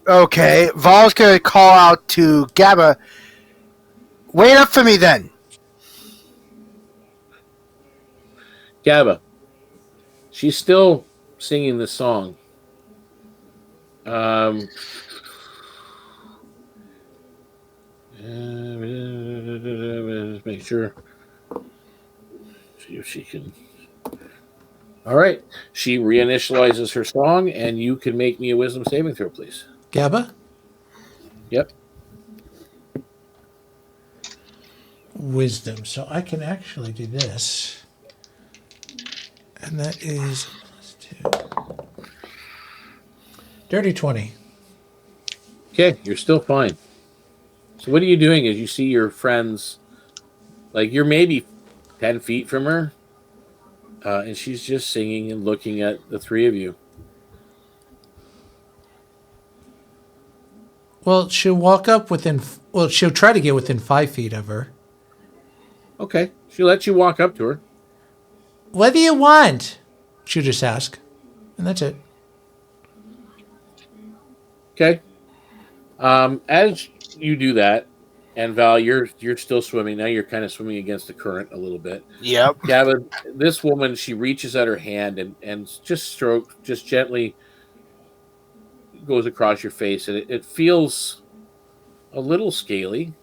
Okay, Val's going to call out to Gabba. Wait up for me then.
Gabba, she's still singing this song. Make sure. See if she can. All right. She reinitializes her song, and you can make me a wisdom saving throw, please.
Gabba?
Yep.
Wisdom. So I can actually do this. And that is +2. Dirty 20.
Okay, you're still fine. So what are you doing as you see your friends, like you're maybe 10 feet from her, and she's just singing and looking at the three of you.
Well, she'll walk up within... Well, she'll try to get within 5 feet of her.
Okay, she lets you walk up to her.
What do you want? She'll just ask. And that's it.
Okay. As you do that, and Val, you're still swimming. Now you're kind of swimming against the current a little bit.
Yep.
Gavin, this woman, she reaches out her hand and just gently goes across your face, and it feels a little scaly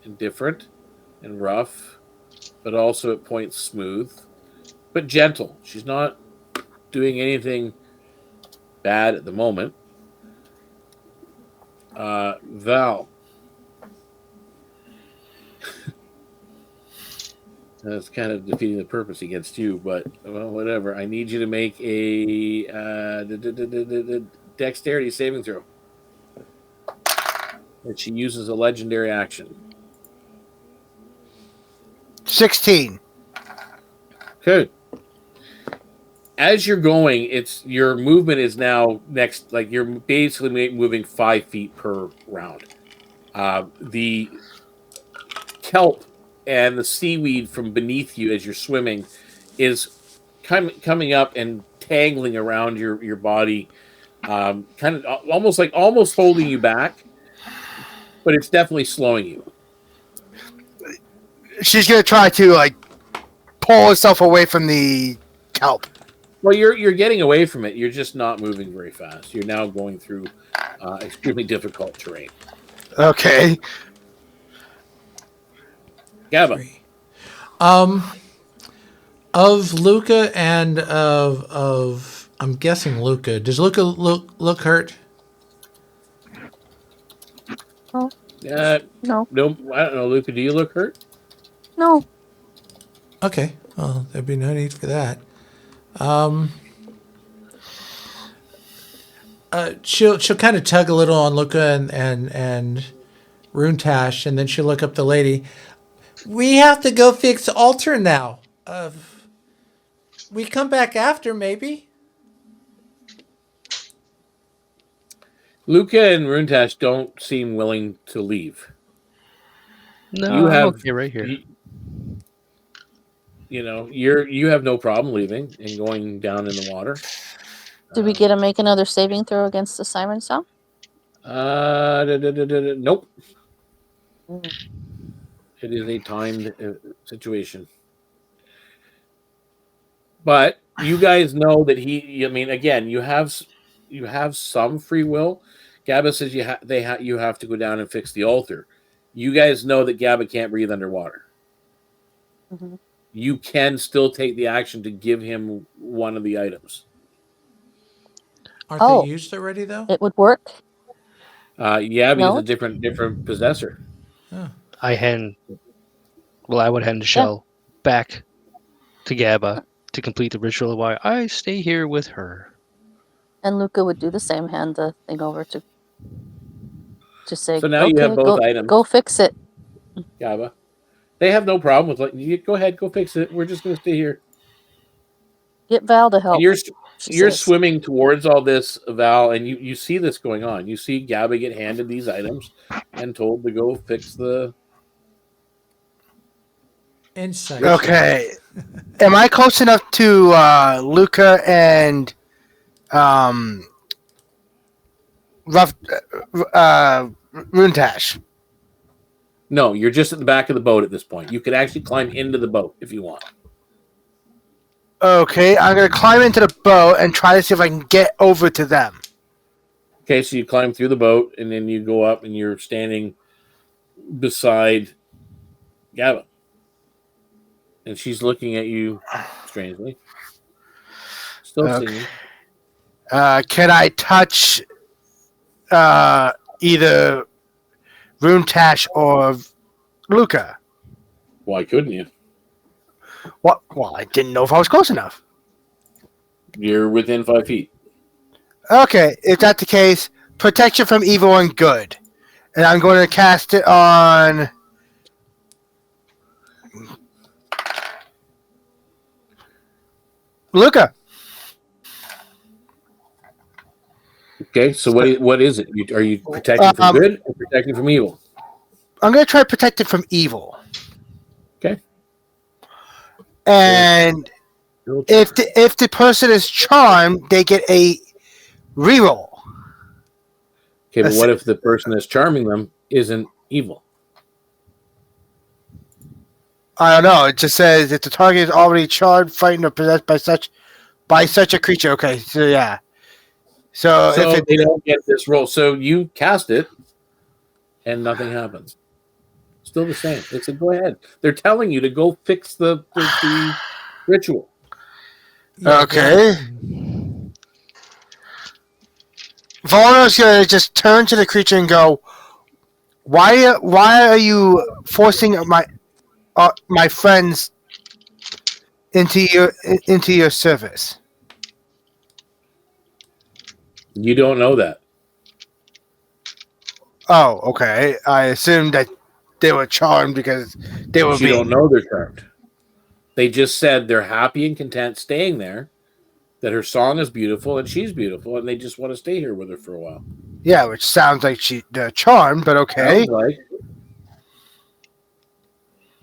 and different and rough, but also at points smooth, but gentle. She's not doing anything bad at the moment. Val. That's kind of defeating the purpose against you, but well, whatever. I need you to make a dexterity saving throw. And she uses a legendary action.
16.
Good. As you're going, your movement is now next. Like you're basically moving 5 feet per round. The kelp and the seaweed from beneath you as you're swimming is coming up and tangling around your body, kind of almost holding you back, but it's definitely slowing you.
She's going to try to pull herself away from the kelp.
Well, you're getting away from it. You're just not moving very fast. You're now going through extremely difficult terrain.
Okay.
Gabba.
Of Luka and of I'm guessing Luka. Does Luka look hurt?
No.
No, I don't know, Luka. Do you look hurt?
No.
Okay. Well, there'd be no need for that. She'll kind of tug a little on Luka and Runetash, and then she'll look up the lady. We have to go fix altar now. We come back after, maybe.
Luka and Runetash don't seem willing to leave.
No,
You
I'm
have
okay right here.
You have no problem leaving and going down in the water.
Did we get to make another saving throw against the siren sound?
Nope.
Mm.
It is a timed situation. But you guys know that again, you have some free will. Gabba says you have to go down and fix the altar. You guys know that Gabba can't breathe underwater.
Mm-hmm.
You can still take the action to give him one of the items.
Aren't they used already, though?
It would work.
Yeah, because
No?
a different possessor.
Oh.
I would hand the shell back to Gabba to complete the ritual while I stay here with her.
And Luka would do the same, hand the thing over to say,
So now you have both items.
Go fix it.
Gabba. They have no problem with you go ahead, go fix it. We're just going to stay here.
Get Val to help.
And you're
says.
swimming towards all this, Val, and you see this going on. You see Gabba get handed these items and told to go fix the
Insight.
Okay. Am I close enough to Luka and Runetash?
No, you're just at the back of the boat at this point. You could actually climb into the boat if you want.
Okay, I'm going to climb into the boat and try to see if I can get over to them.
Okay, so you climb through the boat, and then you go up, and you're standing beside Gabba. And she's looking at you strangely. Still singing.
Can I touch either Runetash or Luka?
Why couldn't you?
What? Well, I didn't know if I was close enough.
You're within 5 feet.
Okay, if that's the case, protection from evil and good. And I'm going to cast it on Luka.
Okay, so what is it? Are you protecting from good or protecting from evil?
I'm going to try to protect it from evil.
Okay.
And if the person is charmed, they get a reroll.
Okay, but what if the person that's charming them isn't evil?
I don't know. It just says if the target is already charmed, frightened, or possessed by such a creature. Okay, so yeah. So if
they don't get this roll, so you cast it, and nothing happens. Still the same. They said, "Go ahead." They're telling you to go fix the ritual.
Okay. Valnil's gonna just turn to the creature and go, "Why are you forcing my friends into your service?"
You don't know that.
Oh, okay. I assumed that they were charmed because they were.
You don't know they're charmed. They just said they're happy and content staying there. That her song is beautiful and she's beautiful, and they just want to stay here with her for a while.
Yeah, which sounds like they're charmed, but okay.
Like,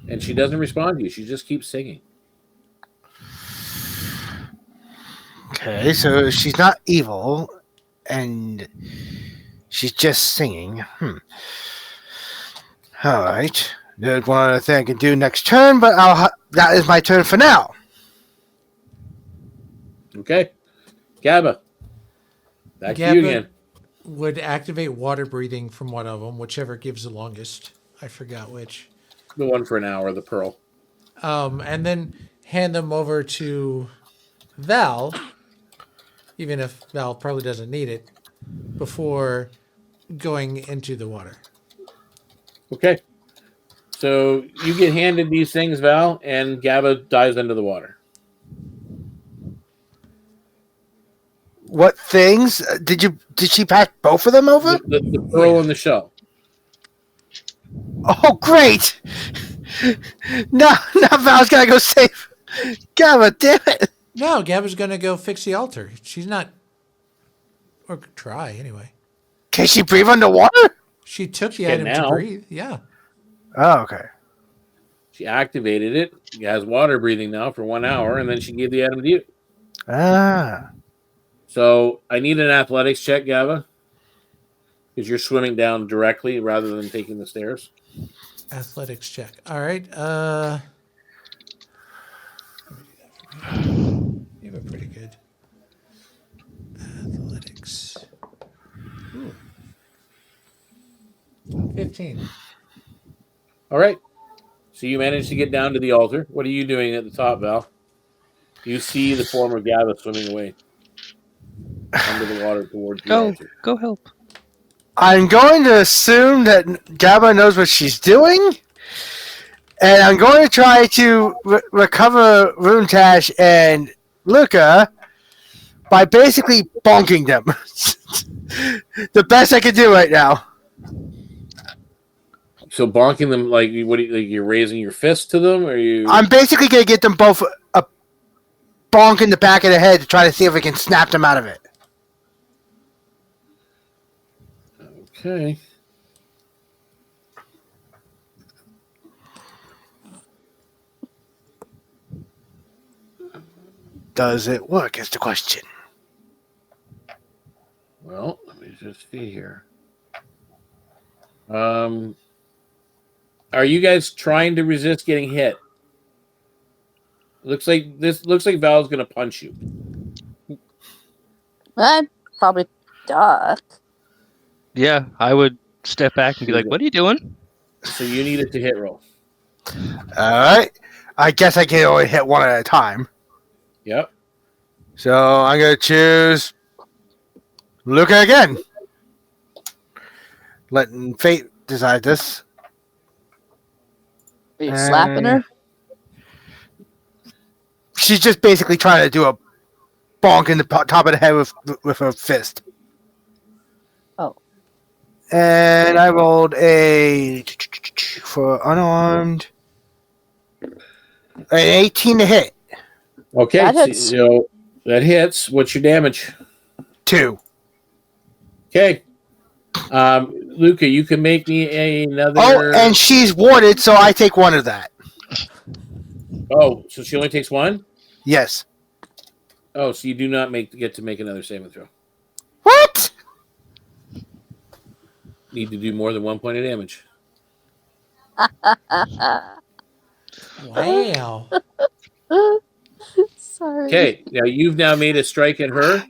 and she doesn't respond to you. She just keeps singing.
Okay, so she's not evil, and she's just singing. All right. There's one other thing I can do next turn, but that is my turn for now.
Okay. Gabba. Back to you again.
Would activate water breathing from one of them, whichever gives the longest. I forgot which.
The one for an hour, the pearl.
And then hand them over to Val, even if Val probably doesn't need it, before going into the water.
Okay. So you get handed these things, Val, and Gabba dives into the water.
What things did she pack both of them over?
The pearl and the shell.
Oh, great! Now Val's gotta go save Gabba. Damn it!
No, Gabba's gonna go fix the altar. She's not, or try anyway.
Can she breathe underwater?
She took the
can
item
now.
to breathe. Yeah.
Oh, okay.
She activated it. She has water breathing now for 1 hour, and then she gave the item to you.
Ah.
So I need an athletics check, Gabba, because you're swimming down directly rather than taking the stairs.
Athletics check. All right. You have a pretty good athletics. Ooh. 15.
All right. So you managed to get down to the altar. What are you doing at the top, Val? You see the form of Gabba swimming away under the water towards the altar.
Go help.
I'm going to assume that Gabba knows what she's doing, and I'm going to try to recover Runetash and Luka by basically bonking them. The best I can do right now.
So bonking them like you're raising your fist to them, or you?
I'm basically going to get them both a bonk in the back of the head to try to see if we can snap them out of it.
Okay.
Does it work is the question.
Well, let me just see here. Are you guys trying to resist getting hit? Looks like Val's gonna punch you.
I'd probably duck.
Yeah, I would step back and be like, "What are you doing?"
So you need it to hit roll.
Alright. I guess I can only hit one at a time.
Yep.
So I'm going to choose Luka again. Letting fate decide this.
Are you slapping her?
She's just basically trying to do a bonk in the top of the head with her fist.
Oh.
And I rolled a for unarmed an 18 to hit.
Okay.
That hits.
So that hits. What's your damage?
2.
Okay. Luka, you can make me another.
Oh, and she's warded, so I take 1 of that.
Oh, so she only takes 1?
Yes.
Oh, so you do not get to make another saving throw.
What?
Need to do more than 1 point of damage.
Wow.
Sorry.
Okay. Now you've made a strike at her.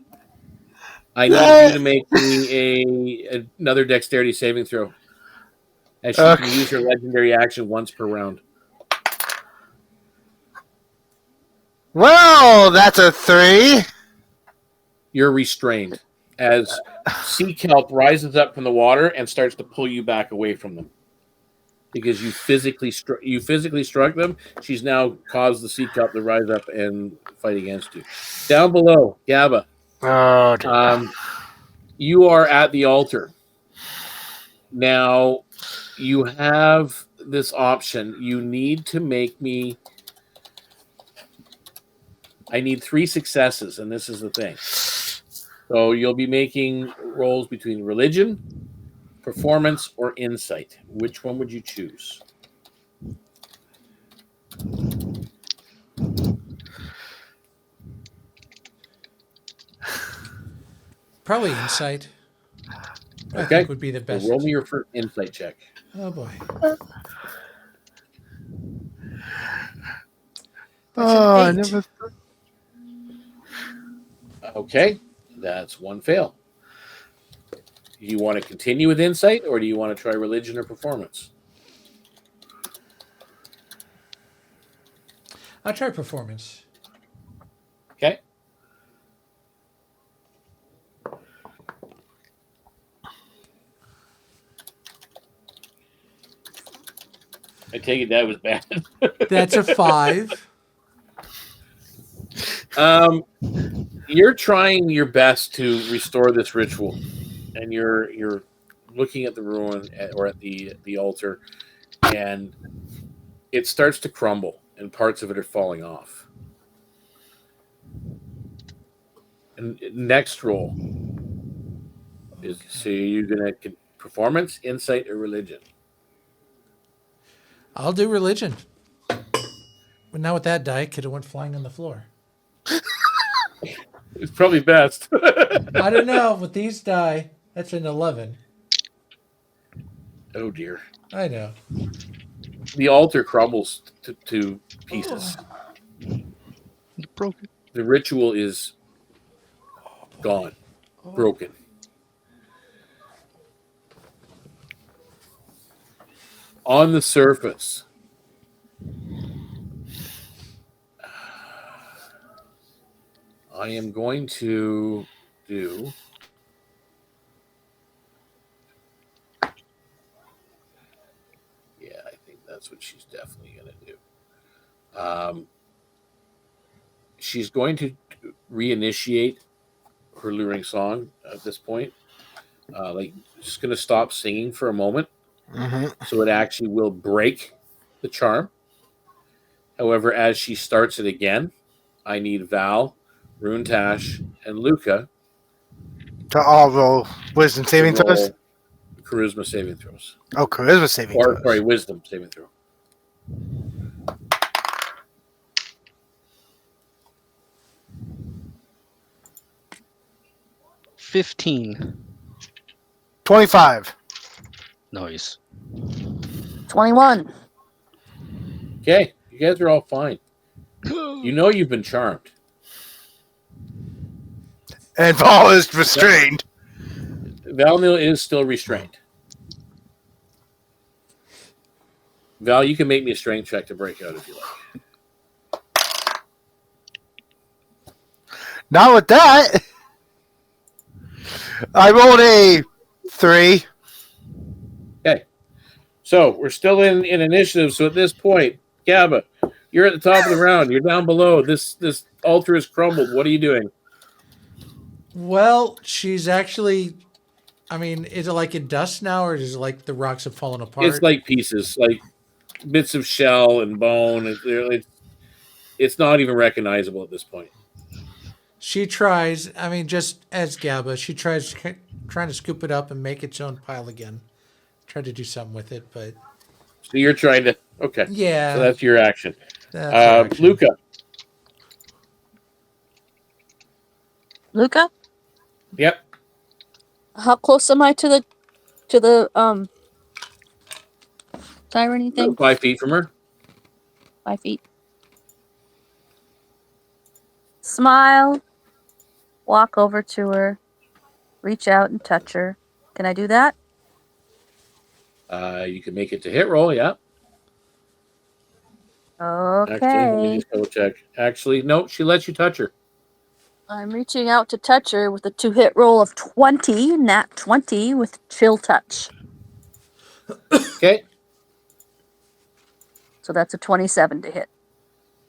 I need you to make me another dexterity saving throw. As she can use her legendary action once per round.
Well, that's a 3.
You're restrained as sea kelp rises up from the water and starts to pull you back away from them because you physically struck them. She's now caused the sea kelp to rise up and fight against you. Down below, Gabba.
Oh, dear.
You are at the altar. Now, you have this option. You need to make me. I need 3 successes, and this is the thing. So you'll be making rolls between religion, performance, or insight. Which one would you choose?
Probably insight. I
Okay.
think would be the
So
best.
roll me your first insight check.
Oh boy.
Oh, I
That's an 8.
never.
Okay, that's 1 fail. Do you want to continue with insight, or do you want to try religion or performance?
I'll try performance.
Okay. I take it that was bad.
That's a 5.
You're trying your best to restore this ritual, and you're looking at the ruin or at the altar, and it starts to crumble, and parts of it are falling off. And next roll is so you're gonna performance, insight, or religion.
I'll do religion. But now with that die, could have went flying on the floor.
It's probably best.
I don't know. With these die, that's an 11.
Oh dear.
I know.
The altar crumbles to pieces.
You broke it.
The ritual is gone, broken. On the surface, I am going to do. Yeah, I think that's what she's definitely going to do. She's going to reinitiate her luring song at this point. Just going to stop singing for a moment, so it actually will break the charm. However, as she starts it again, I need Val, Runetash, and Luka
To all roll wisdom
to
saving throws.
roll charisma saving throws.
Oh, charisma saving
Or,
throws.
sorry, wisdom saving throw.
15.
25.
Nice.
21.
Okay, you guys are all fine. You know you've been charmed.
And Val is restrained.
Valnil is still restrained. Val, you can make me a strength check to break out if you like.
Not with that. I rolled a 3.
Okay. So we're still in initiative. So at this point, Gabba, you're at the top of the round. You're down below. This altar is crumbled. What are you doing?
Well, she's actually. I mean, is it like in dust now, or is it like the rocks have fallen apart?
It's like pieces, like bits of shell and bone. It's not even recognizable at this point.
She tries. I mean, just as Gabba, she tries trying to scoop it up and make its own pile again. Try to do something with it, but
So you're trying to. Okay.
yeah,
So that's your action.
that's her action.
Luka.
Luka,
Yep.
how close am I to the siren thing?
5 feet from her.
5 feet. Smile. Walk over to her. Reach out and touch her. Can I do that?
You can make it to hit roll. Yeah. Actually, let me
Okay.
just double check. Actually, no, she lets you touch her.
I'm reaching out to touch her with a 2-hit roll of 20, nat 20 with chill touch.
Okay.
So that's a 27 to hit.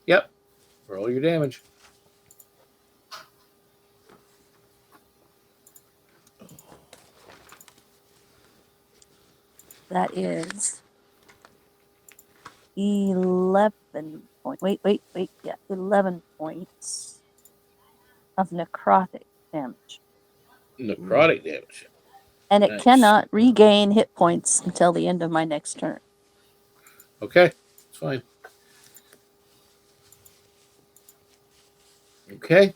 Yep. Roll your damage.
That is 11 points. Wait. Yeah, 11 points of necrotic damage.
Necrotic damage.
And it
Nice.
cannot regain hit points until the end of my next turn.
Okay. It's fine. Okay.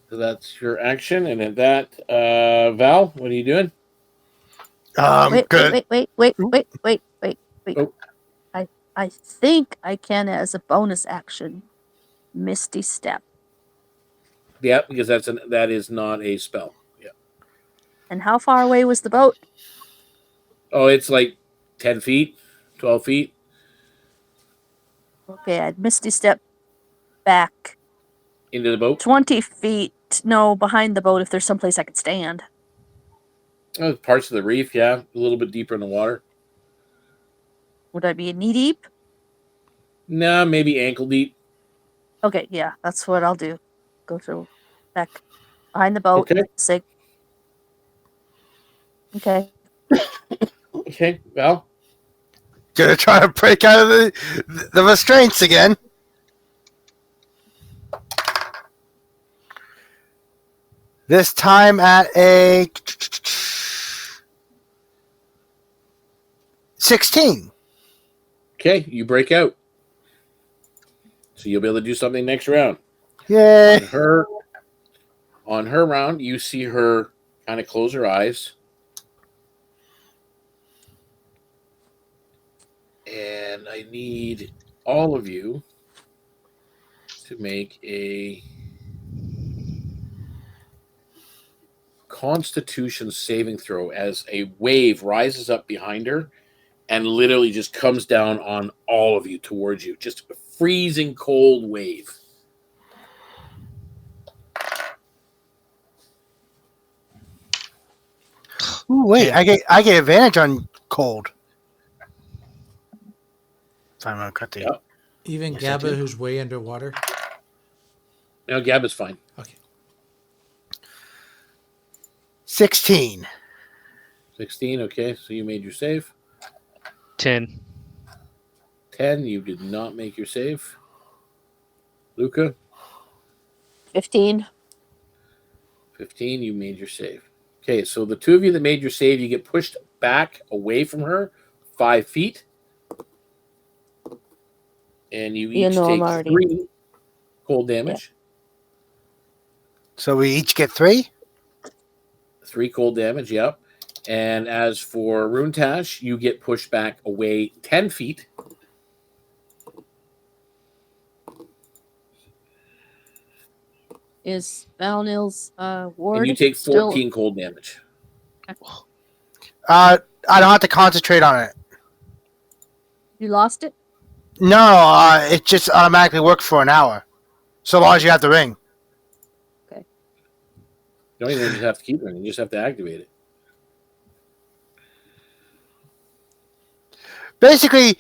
So that's your action. And at that, Val, what are you doing?
Good.
Wait.
Oh.
I think I can, as a bonus action, Misty Step.
Yeah, because that is not a spell. Yeah.
And how far away was the boat?
Oh, it's like 10 feet, 12 feet.
Okay, I'd Misty Step back
Into the boat.
20 feet. No, behind the boat if there's someplace I could stand.
Oh, parts of the reef, yeah. A little bit deeper in the water.
Would I be knee deep?
Nah, maybe ankle deep.
Okay, yeah, that's what I'll do. Go through back Behind the boat.
Okay.
Sig. Okay.
Okay, Val.
Gonna try to break out of the restraints again. This time at a 16.
Okay, you break out. So you'll be able to do something next round.
Yay.
On her round, you see her kind of close her eyes. And I need all of you to make a Constitution saving throw as a wave rises up behind her and literally just comes down on all of you towards you. Just a freezing cold wave.
Ooh, wait, I get advantage on cold. I'm gonna cut the.
Yep.
Even
Yes, I
Gabba,
do.
who's way underwater.
No, Gab is fine.
Okay.
16.
16, okay, so you made your save.
10.
10, you did not make your save. Luka,
15.
15, you made your save. Okay, so the two of you that made your save, you get pushed back away from her 5 feet. And you
You
each
know I'm
take
already-
3 cold damage.
So we each get 3?
3 cold damage, yep. And as for Runetash, you get pushed back away 10 feet.
Is Valnil's ward
And you take
still
14 cold damage.
I don't have to concentrate on it.
You lost it?
No, it just automatically works for an hour. So long as you have the ring.
You don't even just have to keep it, you just have to activate it.
Basically,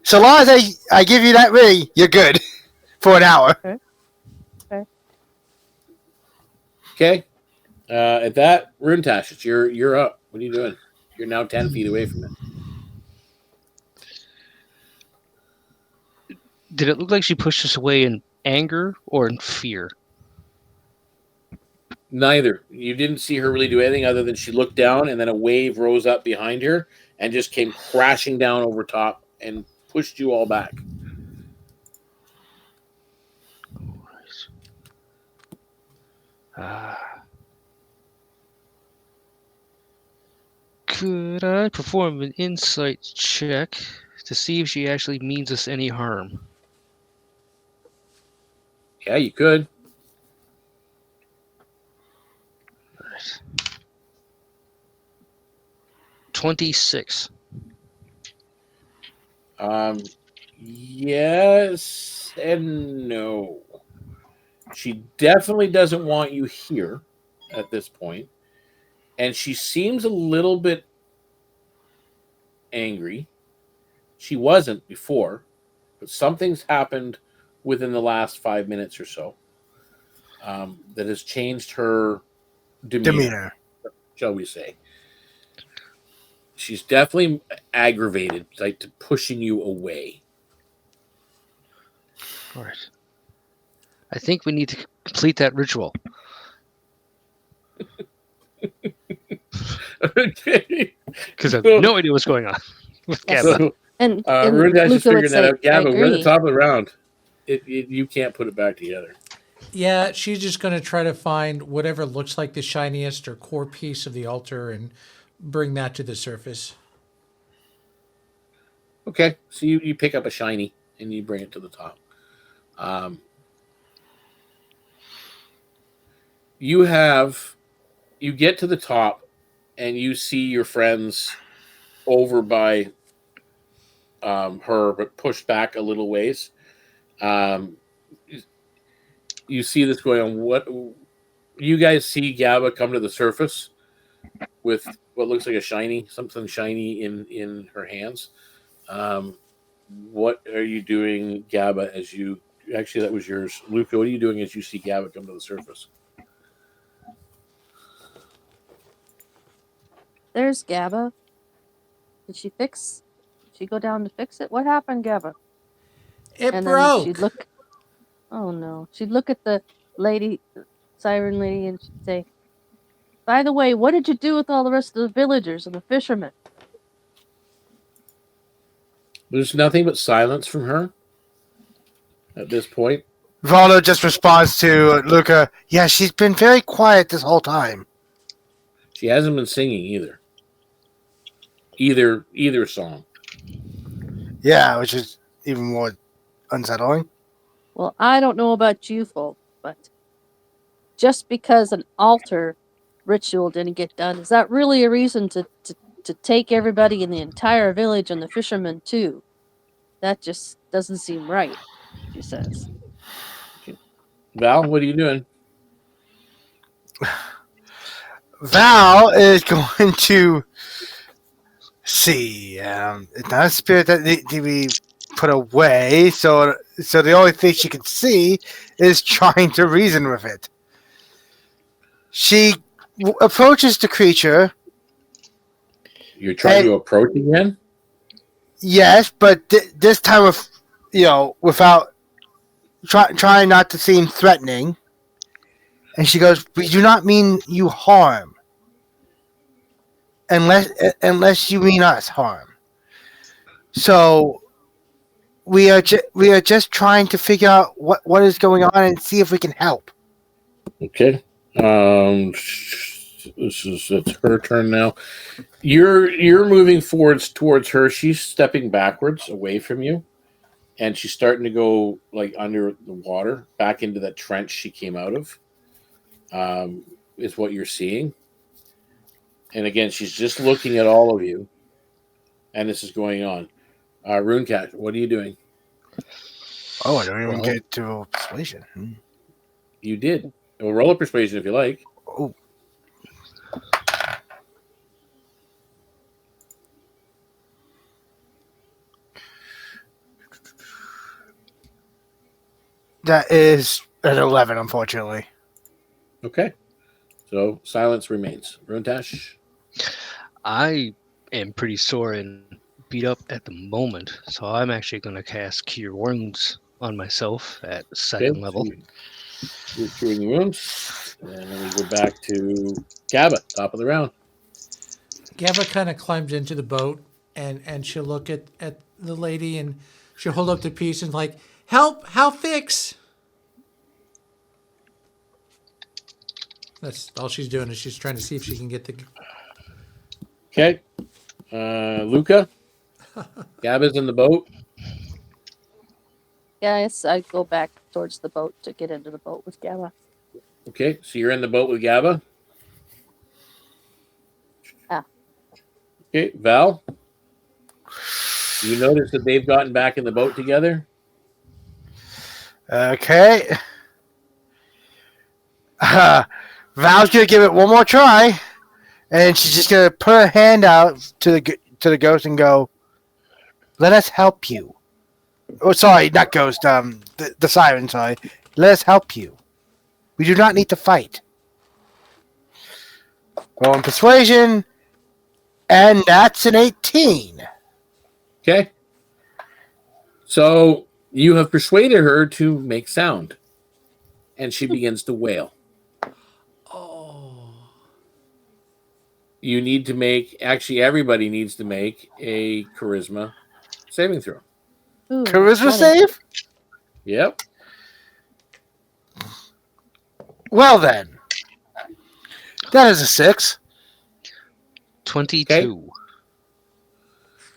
so long as I give you that ring, you're good for an hour.
Okay. At that, Runetash, it's you're up. What are you doing? You're now 10 feet away from it.
Did it look like she pushed us away in anger or in fear?
Neither. You didn't see her really do anything other than she looked down and then a wave rose up behind her and just came crashing down over top and pushed you all back.
Could I perform an insight check to see if she actually means us any harm?
Yeah, you could.
26.
Yes and no. She definitely doesn't want you here at this point. And she seems a little bit angry. She wasn't before, but something's happened within the last 5 minutes or so that has changed her demeanor, shall we say. She's definitely aggravated, like pushing you away.
All right. I think we need to complete that ritual.
Okay.
Because I have no idea what's going on with
Yes.
Gabba.
So,
And
Runetash is
Luka would
figuring that
say,
out. Gabba,
I
we're at the
agree.
top of the round. You can't put it back together.
Yeah, she's just going to try to find whatever looks like the shiniest or core piece of the altar and bring that to the surface.
Okay, so you pick up a shiny and you bring it to the top. You get to the top and you see your friends over by her, but pushed back a little ways. You see this going on. What you guys see Gabba come to the surface with what looks like something shiny in her hands. What are you doing, Gabba, as you... Actually, that was yours. Luka, what are you doing as you see Gabba come to the surface?
there's Gabba. Did she fix? Did she go down to fix it? What happened, Gabba?
It
And then
broke.
she'd look. Oh no! She'd look at the lady, siren lady, and she'd say, "By the way, what did you do with all the rest of the villagers and the fishermen?"
There's nothing but silence from her at this point.
Valnil just responds to Luka, yeah, she's been very quiet this whole time.
She hasn't been singing either. Either song.
Yeah, which is even more unsettling.
Well, I don't know about you folk, but just because an altar ritual didn't get done, is that really a reason to take everybody in the entire village and the fishermen too? That just doesn't seem right, she says.
Val, what are you doing?
Val is going to see. It's not a spirit that needs to be put away, so the only thing she can see is trying to reason with it. She approaches the creature.
You're trying to approach again?
Yes, but this time without trying not to seem threatening. And she goes, "We do not mean you harm, unless you mean us harm. So we are just trying to figure out what is going on and see if we can help."
Okay. It's her turn now. You're moving forwards towards her. She's stepping backwards away from you, and she's starting to go like under the water, back into that trench she came out of. Is what you're seeing. And again, she's just looking at all of you, and this is going on. Runetash, what are you doing?
Oh, I don't even get to persuasion.
You did. Well, roll a persuasion if you like.
Oh. That is an 11, unfortunately.
Okay. So silence remains. Runetash?
I am pretty sore and beat up at the moment, so I'm actually going to cast Cure Wounds on myself at second level.
You're curing wounds. And then we go back to Gabba, top of the round.
Gabba kind of climbs into the boat and she'll look at the lady and she'll hold up the piece and like, help, how fix? That's all she's doing is she's trying to see if she can get the...
Okay. Luka? Gabba's in the boat.
Yes, I go back towards the boat to get into the boat with Gabba.
Okay, so you're in the boat with Gabba.
Ah.
Okay, Val? You notice that they've gotten back in the boat together?
Okay. Val's gonna give it one more try, and she's just gonna put her hand out to the ghost and go, "Let us help you." Oh, sorry, not ghost. The siren. Sorry. Let us help you. We do not need to fight. Roll in persuasion, and that's an 18.
Okay. So you have persuaded her to make sound, and she begins to wail.
Oh.
You need to make, actually, everybody needs to make a charisma saving throw.
Ooh,
Charisma
funny.
save?
Yep.
Well then. That is a 6.
22.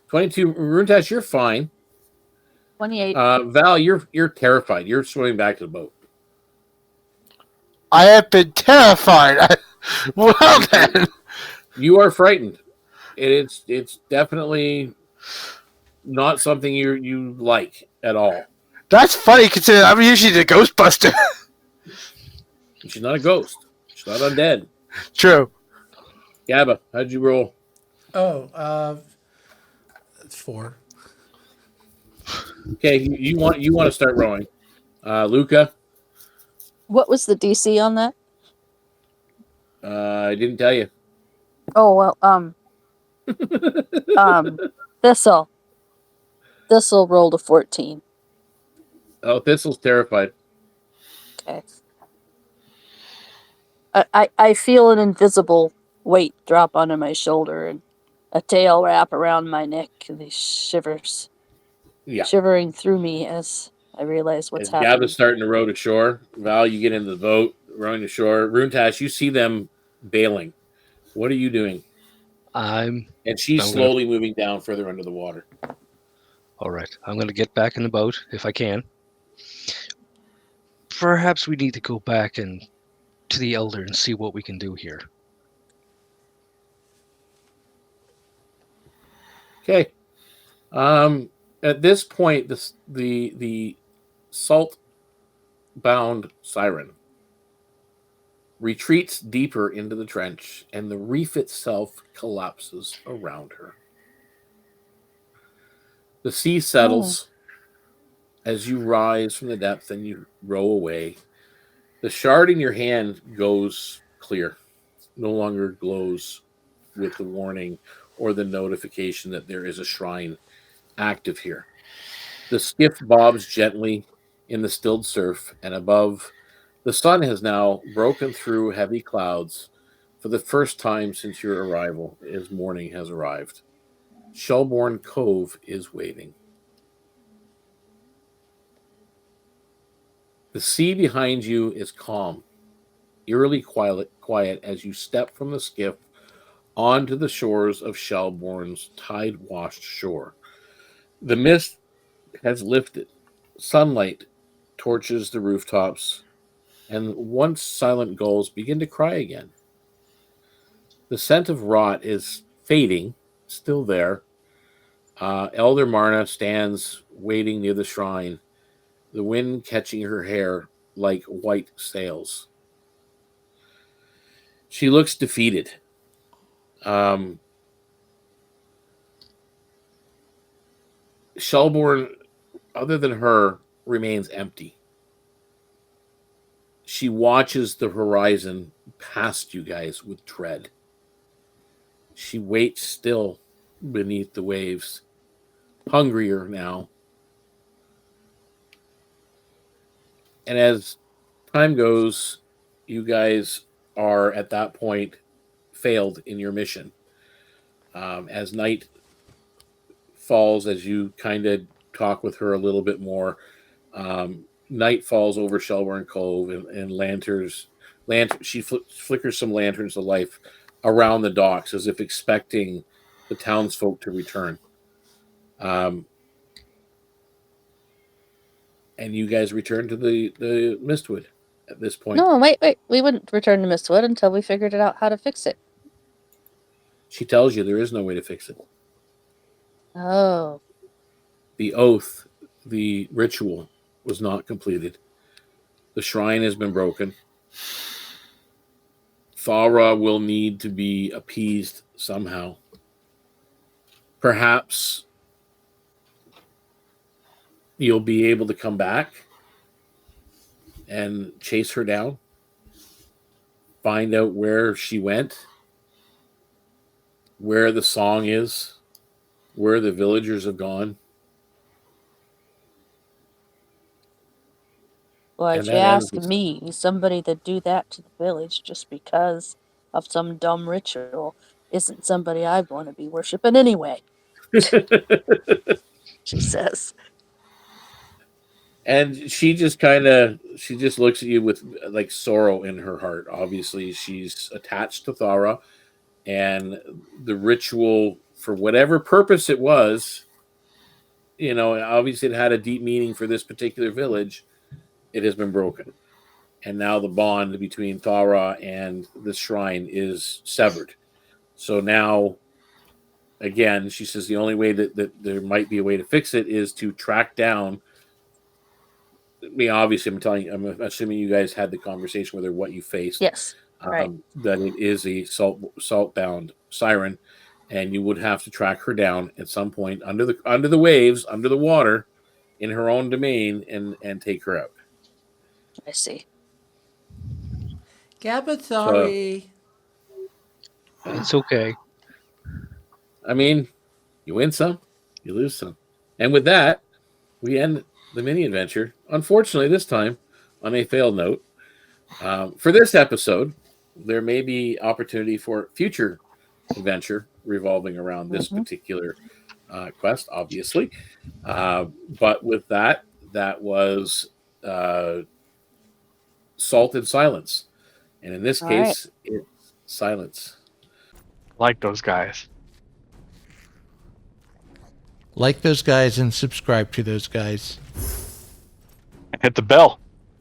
22. Runetash, you're fine.
28.
Val, you're terrified. You're swimming back to the boat.
I have been terrified. Well then.
You are frightened. It's definitely not something you like at all.
That's funny considering I'm usually the Ghostbuster.
She's not a ghost. She's not undead.
True.
Gabba, how'd you roll?
Oh, it's 4.
Okay, you want to start rowing. Luka,
What was the DC on that?
I didn't tell you.
Oh, well, Thistle. Thistle rolled a 14.
Oh, Thistle's terrified.
Okay. I feel an invisible weight drop onto my shoulder and a tail wrap around my neck. And these shivers
Yeah.
shivering through me as I realize what's
As
happening.
Gabba's starting to row to shore, Val, you get into the boat, rowing to shore. Runetash, you see them bailing. What are you doing?
I'm
And she's
I'm gonna
slowly moving down further under the water.
all right. I'm gonna get back in the boat if I can. Perhaps we need to go back and to the elder and see what we can do here.
Okay. At this point, the Saltbound Siren retreats deeper into the trench, and the reef itself collapses around her. The sea settles as you rise from the depth and you row away. The shard in your hand goes clear, no longer glows with the warning or the notification that there is a shrine active here. The skiff bobs gently in the stilled surf, and above, the sun has now broken through heavy clouds for the first time since your arrival, as morning has arrived. Shellborn Cove is waiting. The sea behind you is calm, eerily quiet as you step from the skiff onto the shores of Shellborn's tide-washed shore. The mist has lifted. Sunlight torches the rooftops, and once silent gulls begin to cry again. The scent of rot is fading, still there. Elder Marna stands waiting near the shrine, the wind catching her hair like white sails. She looks defeated. Shellborn, other than her, remains empty. She watches the horizon past you guys with dread. She waits still beneath the waves, hungrier now. And as time goes, you guys are at that point failed in your mission. As night falls, as you kind of talk with her a little bit more, night falls over Shellborn Cove, and she flickers some lanterns of life around the docks as if expecting the townsfolk to return. And you guys return to the Mistwood at this point.
No, wait. We wouldn't return to Mistwood until we figured out how to fix it.
She tells you there is no way to fix it.
Oh.
The oath, the ritual, was not completed. The shrine has been broken. Thara will need to be appeased somehow. Perhaps you'll be able to come back and chase her down, find out where she went, where the song is, where the villagers have gone.
Well,
And
if you
that ends
ask
with-
me, somebody that do that to the village just because of some dumb ritual isn't somebody I'd want to be worshiping anyway, she says.
And she just looks at you with like sorrow in her heart. Obviously, she's attached to Thara, and the ritual, for whatever purpose it was, obviously it had a deep meaning for this particular village. It has been broken. And now the bond between Thara and the shrine is severed. So now, again, she says the only way that there might be a way to fix it is to track down. I mean, obviously, I'm assuming you guys had the conversation with her, what you faced.
Yes. Right.
That it is a saltbound siren, and you would have to track her down at some point under the waves, under the water, in her own domain, and take her out.
I see.
Gabba, sorry.
It's okay.
I mean, you win some, you lose some. And with that, we end the mini adventure. Unfortunately, this time on a failed note. For this episode, there may be opportunity for future adventure revolving around this particular quest, obviously. But with that, that was Salt and Silence. And in this
All
case, it's silence.
Like those guys.
Like those guys and subscribe to those guys.
Hit the bell.